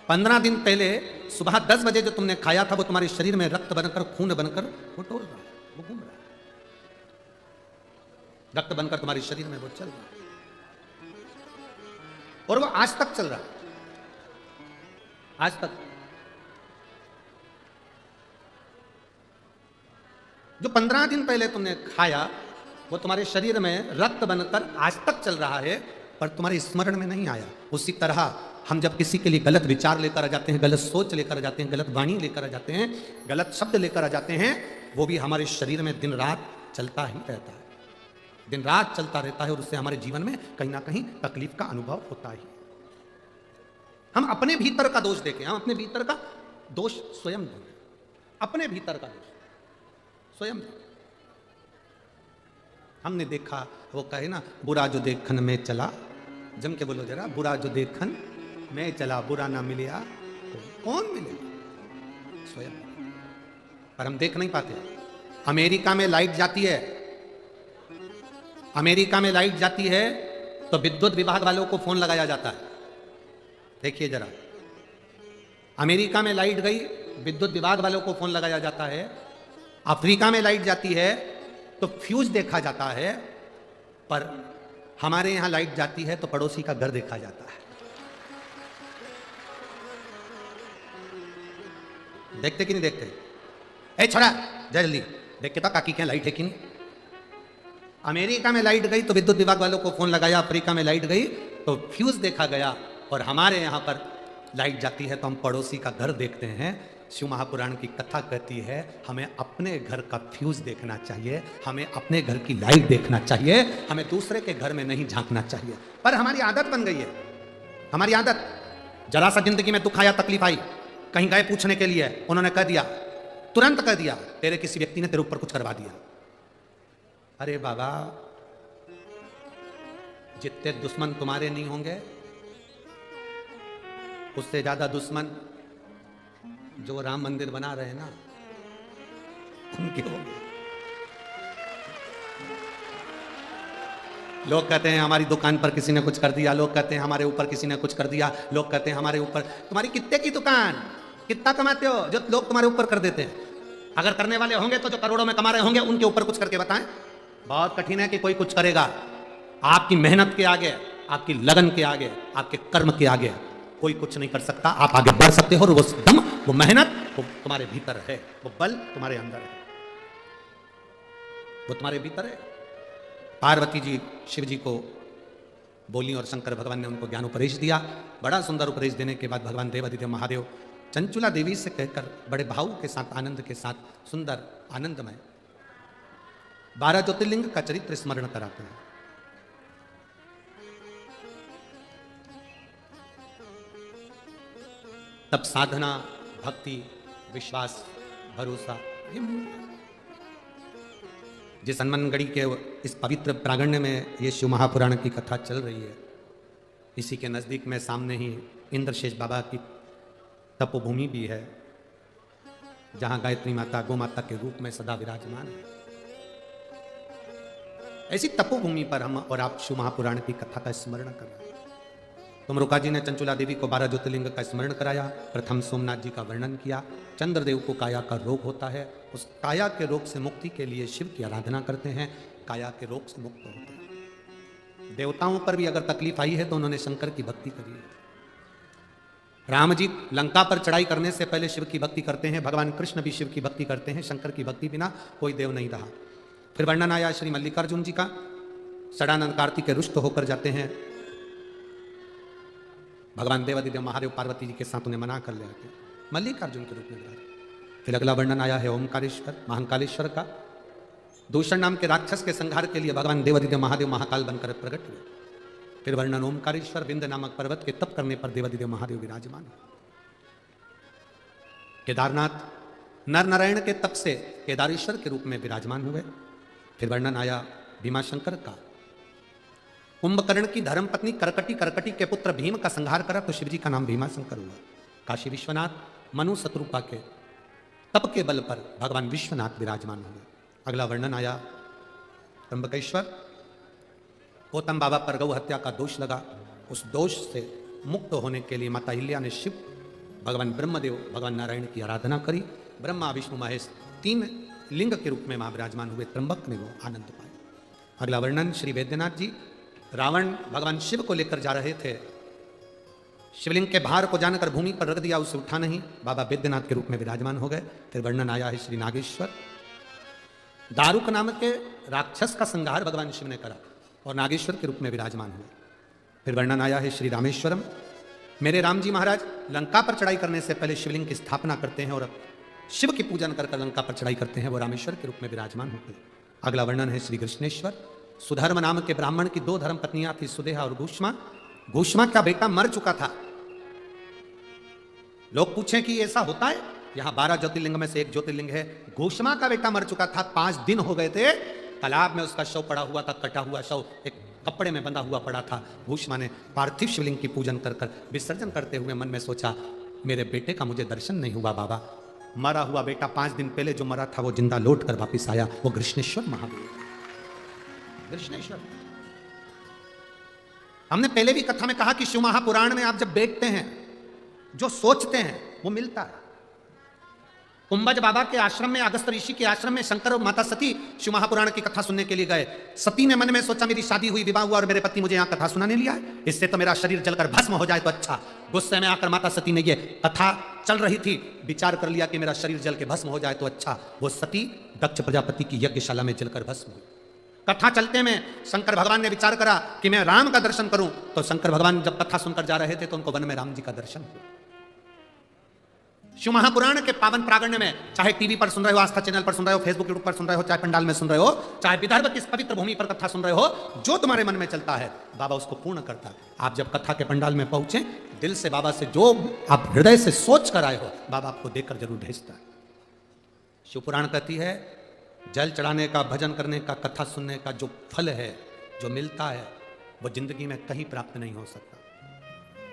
15 दिन पहले सुबह 10 बजे जो तुमने खाया था वो तुम्हारे शरीर में रक्त बनकर, खून बनकर वो डोल रहा, वो घूम रहा, रक्त बनकर तुम्हारे शरीर में वो चल रहा, और वो आज तक चल रहा, आज तक। जो 15 दिन पहले तुमने खाया वो तुम्हारे शरीर में रक्त बनकर आज तक चल रहा है, पर तुम्हारे स्मरण में नहीं आया। उसी तरह हम जब किसी के लिए गलत विचार लेकर आ जाते हैं, गलत सोच लेकर आ जाते हैं, गलत वाणी लेकर आ जाते हैं, गलत शब्द लेकर आ जाते हैं, वो भी हमारे शरीर में दिन रात चलता ही रहता है, दिन रात चलता रहता है, और उससे हमारे जीवन में कहीं ना कहीं तकलीफ का अनुभव होता ही। हम अपने भीतर का दोष देखें, हम अपने भीतर का दोष स्वयं ढूंढें, अपने भीतर का दोष स्वयं। हमने देखा, वो कहे ना, बुरा जो देखन में चला, जम के बोलो जरा, बुरा जो देखन में चला, बुरा ना मिलेगा तो कौन मिलेगा? स्वयं। पर हम देख नहीं पाते। अमेरिका में लाइट जाती है, अमेरिका में लाइट जाती है तो विद्युत विभाग वालों को फोन लगाया जाता है। देखिए जरा, अमेरिका में लाइट गई, विद्युत विभाग वालों को फोन लगाया जाता है। अफ्रीका में लाइट जाती है तो फ्यूज देखा जाता है, पर हमारे यहां लाइट जाती है तो पड़ोसी का घर देखा जाता है। देखते कि नहीं देखते? ए छोरा, जल्दी देख के तो काकी क्या लाइट है कि नहीं। अमेरिका में लाइट गई तो विद्युत विभाग वालों को फोन लगाया, अफ्रीका में लाइट गई तो फ्यूज देखा गया, और हमारे यहां पर लाइट जाती है तो हम पड़ोसी का घर देखते हैं। शिव महापुराण की कथा कहती है हमें अपने घर का फ्यूज देखना चाहिए, हमें अपने घर की लाइट देखना चाहिए, हमें दूसरे के घर में नहीं झांकना चाहिए। पर हमारी आदत बन गई है, हमारी आदत। जरा सा जिंदगी में दुख आया, तकलीफ आई, कहीं गए पूछने के लिए, उन्होंने कह दिया, तुरंत कह दिया, तेरे किसी व्यक्ति ने तेरे ऊपर कुछ करवा दिया। अरे बाबा, जितने दुश्मन तुम्हारे नहीं होंगे, उससे ज्यादा दुश्मन जो राम मंदिर बना रहे हैं ना, उनके होंगे। लोग कहते हैं हमारी दुकान पर किसी ने कुछ कर दिया, लोग कहते हैं हमारे ऊपर किसी ने कुछ कर दिया, लोग कहते हैं हमारे ऊपर। तुम्हारी कितने की दुकान, कितना कमाते हो जो लोग तुम्हारे ऊपर कर देते हैं? अगर करने वाले होंगे तो जो करोड़ों में कमा रहे होंगे उनके ऊपर कुछ करके बताएं। बहुत कठिन है कि कोई कुछ करेगा। आपकी मेहनत के आगे, आपकी लगन के आगे, आपके कर्म के आगे कोई कुछ नहीं कर सकता। आप आगे बढ़ सकते हो, और वो दम, वो मेहनत, वो तुम्हारे भीतर है, वो बल तुम्हारे अंदर है, वो तुम्हारे भीतर है। पार्वती जी शिव जी को बोली और शंकर भगवान ने उनको ज्ञान उपदेश दिया। बड़ा सुंदर उपदेश देने के बाद भगवान देवादिदेव महादेव चंचुला देवी से कहकर बड़े भाव के साथ, आनंद के साथ, सुंदर आनंदमय 12 ज्योतिर्लिंग का चरित्र स्मरण कराते हैं। तब साधना, भक्ति, विश्वास, भरोसा, जिस हनुमानगढ़ी के इस पवित्र प्रांगण में ये शिव महापुराण की कथा चल रही है, इसी के नज़दीक में सामने ही इंद्रशेष बाबा की तपोभूमि भी है, जहां गायत्री माता गौ माता के रूप में सदा विराजमान है। ऐसी तपोभूमि पर हम और आप शिव महापुराण की कथा का स्मरण कर रहे हैं। तुमरुका जी ने चंचुला देवी को 12 ज्योतिर्लिंग का स्मरण कराया। प्रथम सोमनाथ जी का वर्णन किया। चंद्रदेव को काया का रोग होता है, उस काया के रोग से मुक्ति के लिए शिव की आराधना करते हैं। काया के रोग से मुक्त होते हैं। देवताओं पर भी अगर तकलीफ आई है तो उन्होंने शंकर की भक्ति करी है। राम जी लंका पर चढ़ाई करने से पहले शिव की भक्ति करते हैं, भगवान कृष्ण भी शिव की भक्ति करते हैं। शंकर की भक्ति बिना कोई देव नहीं रहा। फिर वर्णन आया श्री मल्लिकार्जुन जी का, षडानंद कार्तिक रुष्ट होकर जाते हैं, भगवान देवादिदेव महादेव पार्वती जी के साथ उन्हें मना कर ले आते, मल्लिकार्जुन के रूप में विराज। फिर अगला वर्णन आया है ओमकारेश्वर महाकालेश्वर का, दूषण नाम के राक्षस के संहार के लिए भगवान देवादिदेव महादेव महाकाल बनकर प्रकट हुए। फिर वर्णन ओमकारेश्वर विंध नामक पर्वत के तप करने पर देवादिदेव महादेव विराजमान है। केदारनाथ नर नारायण के तप से केदारेश्वर के रूप में विराजमान हुए। फिर वर्णन आया भीमाशंकर का, कुंभकर्ण की धर्मपत्नी करकटी के पुत्र भीम का संहार करा तो शिवजी का नाम भीमाशंकर हुआ। काशी विश्वनाथ मनु शत्रुपा के तप के बल पर भगवान विश्वनाथ विराजमान हुए। अगला वर्णन आया त्र्यंबकेश्वर, गौतम बाबा पर गौ हत्या का दोष लगा, उस दोष से मुक्त होने के लिए माता अहिल्या ने शिव भगवान ब्रह्मदेव भगवान नारायण की आराधना करी। ब्रह्मा विष्णु महेश 3 लिंग के रूप में वहां विराजमान हुए, त्र्यंबक में वो आनंद पाए। अगला वर्णन श्री वैद्यनाथ जी, रावण भगवान शिव को लेकर जा रहे थे, शिवलिंग के भार को जानकर भूमि पर रख दिया, उसे उठा नहीं, बाबा वैद्यनाथ के रूप में विराजमान हो गए। फिर वर्णन आया है श्री नागेश्वर, दारुक नाम के राक्षस का संहार भगवान शिव ने करा और नागेश्वर के रूप में विराजमान हुए। फिर वर्णन आया है श्री रामेश्वरम, मेरे राम जी महाराज लंका पर चढ़ाई करने से पहले शिवलिंग की स्थापना करते हैं और शिव की पूजन कर लंका पर चढ़ाई करते हैं, वो रामेश्वर के रूप में विराजमान होते हैं। अगला वर्णन है श्री कृष्णेश्वर, सुधर्म नाम के ब्राह्मण की 2 धर्म पत्नियां थी, सुदेहा और घूष्मा। घूष्मा का बेटा मर चुका था। लोग पूछें कि ऐसा होता है, यहां 12 ज्योतिर्लिंग में से एक ज्योतिर्लिंग है। घूष्मा का बेटा मर चुका था, 5 दिन हो गए थे, तालाब में उसका शव पड़ा हुआ था, कटा हुआ शव एक कपड़े में बंधा हुआ पड़ा था। घूष्मा ने पार्थिव शिवलिंग की पूजन कर विसर्जन करते हुए मन में सोचा, मेरे बेटे का मुझे दर्शन नहीं हुआ बाबा। मरा हुआ बेटा 5 दिन पहले जो मरा था वो जिंदा लौट कर वापिस आया, वो कृष्णेश्वर महादेव। कृष्णेश्वर, हमने पहले भी कथा में कहा कि शिव महापुराण में आप जब बैठते हैं, जो सोचते हैं वो मिलता है। कुंभज बाबा के आश्रम में, अगस्त ऋषि के आश्रम में शंकर और माता सती शिव महापुराण की कथा सुनने के लिए गए। सती ने मन में सोचा मेरी शादी हुई, विवाह हुआ और मेरे पति मुझे यहाँ कथा सुनाने लिया है, इससे तो मेरा शरीर जलकर भस्म हो जाए तो अच्छा। गुस्से में आकर माता सती ने, ये कथा चल रही थी, विचार कर लिया कि मेरा शरीर जल के भस्म हो जाए तो अच्छा। वो सती दक्ष प्रजापति की यज्ञशाला में जलकर भस्म हुई। कथा चलते में शंकर भगवान ने विचार करा कि मैं राम का दर्शन करूं, तो शंकर भगवान जब कथा सुनकर जा रहे थे तो उनको वन में राम जी का दर्शन हुआ। शिव महापुराण के पावन प्रागण्य में, चाहे टीवी पर सुन रहे हो, आस्था चैनल पर सुन रहे हो, फेसबुक यूट्यूब पर सुन रहे हो, चाहे पंडाल में सुन रहे हो, चाहे विदर्भ की इस पवित्र भूमि पर कथा सुन रहे हो, जो तुम्हारे मन में चलता है बाबा उसको पूर्ण करता है। आप जब कथा के पंडाल में पहुंचे, दिल से बाबा से जो आप हृदय से सोच कर आए हो, बाबा आपको देकर जरूर भेजता है। शिव पुराण कहती है, जल चढ़ाने का, भजन करने का, कथा सुनने का जो फल है, जो मिलता है, वो जिंदगी में कहीं प्राप्त नहीं हो सकता।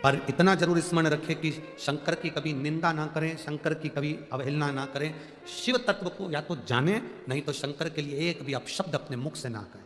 पर इतना जरूर स्मरण रखें कि शंकर की कभी निंदा ना करें, शंकर की कभी अवहेलना ना करें। शिव तत्व को या तो जाने, नहीं तो शंकर के लिए एक भी अपशब्द अपने मुख से ना कहें।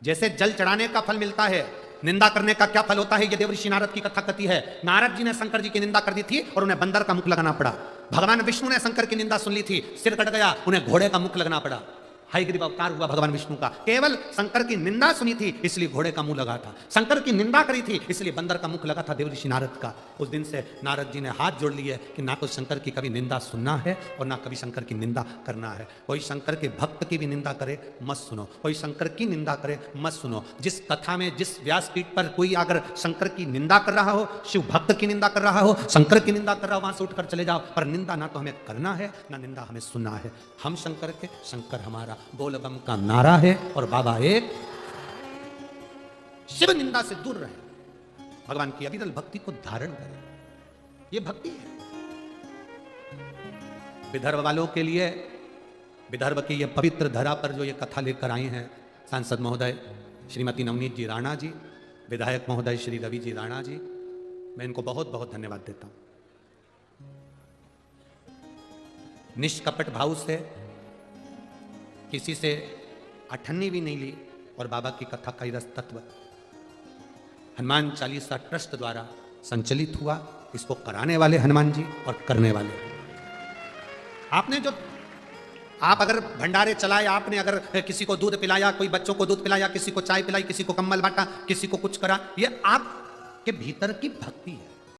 जैसे जल चढ़ाने का फल मिलता है, निंदा करने का क्या फल होता है, ये देवऋषि नारद की कथा कहती है। नारद जी ने शंकर जी की निंदा कर दी थी और उन्हें बंदर का मुख लगाना पड़ा। भगवान विष्णु ने शंकर की निंदा सुन ली थी, सिर कट गया, उन्हें घोड़े का मुख लगना पड़ा। हयग्रीव अवतार हुआ भगवान विष्णु का, केवल शंकर की निंदा सुनी थी इसलिए घोड़े का मुंह लगा था, शंकर की निंदा करी थी इसलिए बंदर का मुख लगा था देवऋषि नारद का। उस दिन से नारद जी ने हाथ जोड़ लिए कि ना तो शंकर की कभी निंदा सुनना है और ना कभी शंकर की निंदा करना है। कोई शंकर के भक्त की भी निंदा करे मत सुनो, कोई शंकर की निंदा करे मत सुनो। जिस कथा में, जिस व्यासपीठ पर कोई अगर शंकर की निंदा कर रहा हो, शिव भक्त की निंदा कर रहा हो, शंकर की निंदा कर रहा हो, वहां से उठकर चले जाओ। पर निंदा ना तो हमें करना है, ना निंदा हमें सुनना है। हम शंकर के, शंकर हमारा, बोल बम का नारा है और बाबा एक। शिव निंदा से दूर रहे, भगवान की अविरल भक्ति को धारण करें, यह भक्ति है। विदर्भ वालों के लिए, विदर्भ की यह पवित्र धरा पर जो ये कथा लेकर आई हैं सांसद महोदय श्रीमती नवनीत जी राणा जी, विधायक महोदय श्री रवि जी राणा जी, मैं इनको बहुत बहुत धन्यवाद देता हूं। निष्कपट भाव से, किसी से अठन्नी भी नहीं ली और बाबा की कथा का रस तत्व हनुमान चालीसा ट्रस्ट द्वारा संचालित हुआ। इसको कराने वाले हनुमान जी और करने वाले, आपने जो आप अगर भंडारे चलाए, आपने अगर किसी को दूध पिलाया, कोई बच्चों को दूध पिलाया, किसी को चाय पिलाई, किसी को कंबल बांटा, किसी को कुछ करा, ये आपके भीतर की भक्ति है।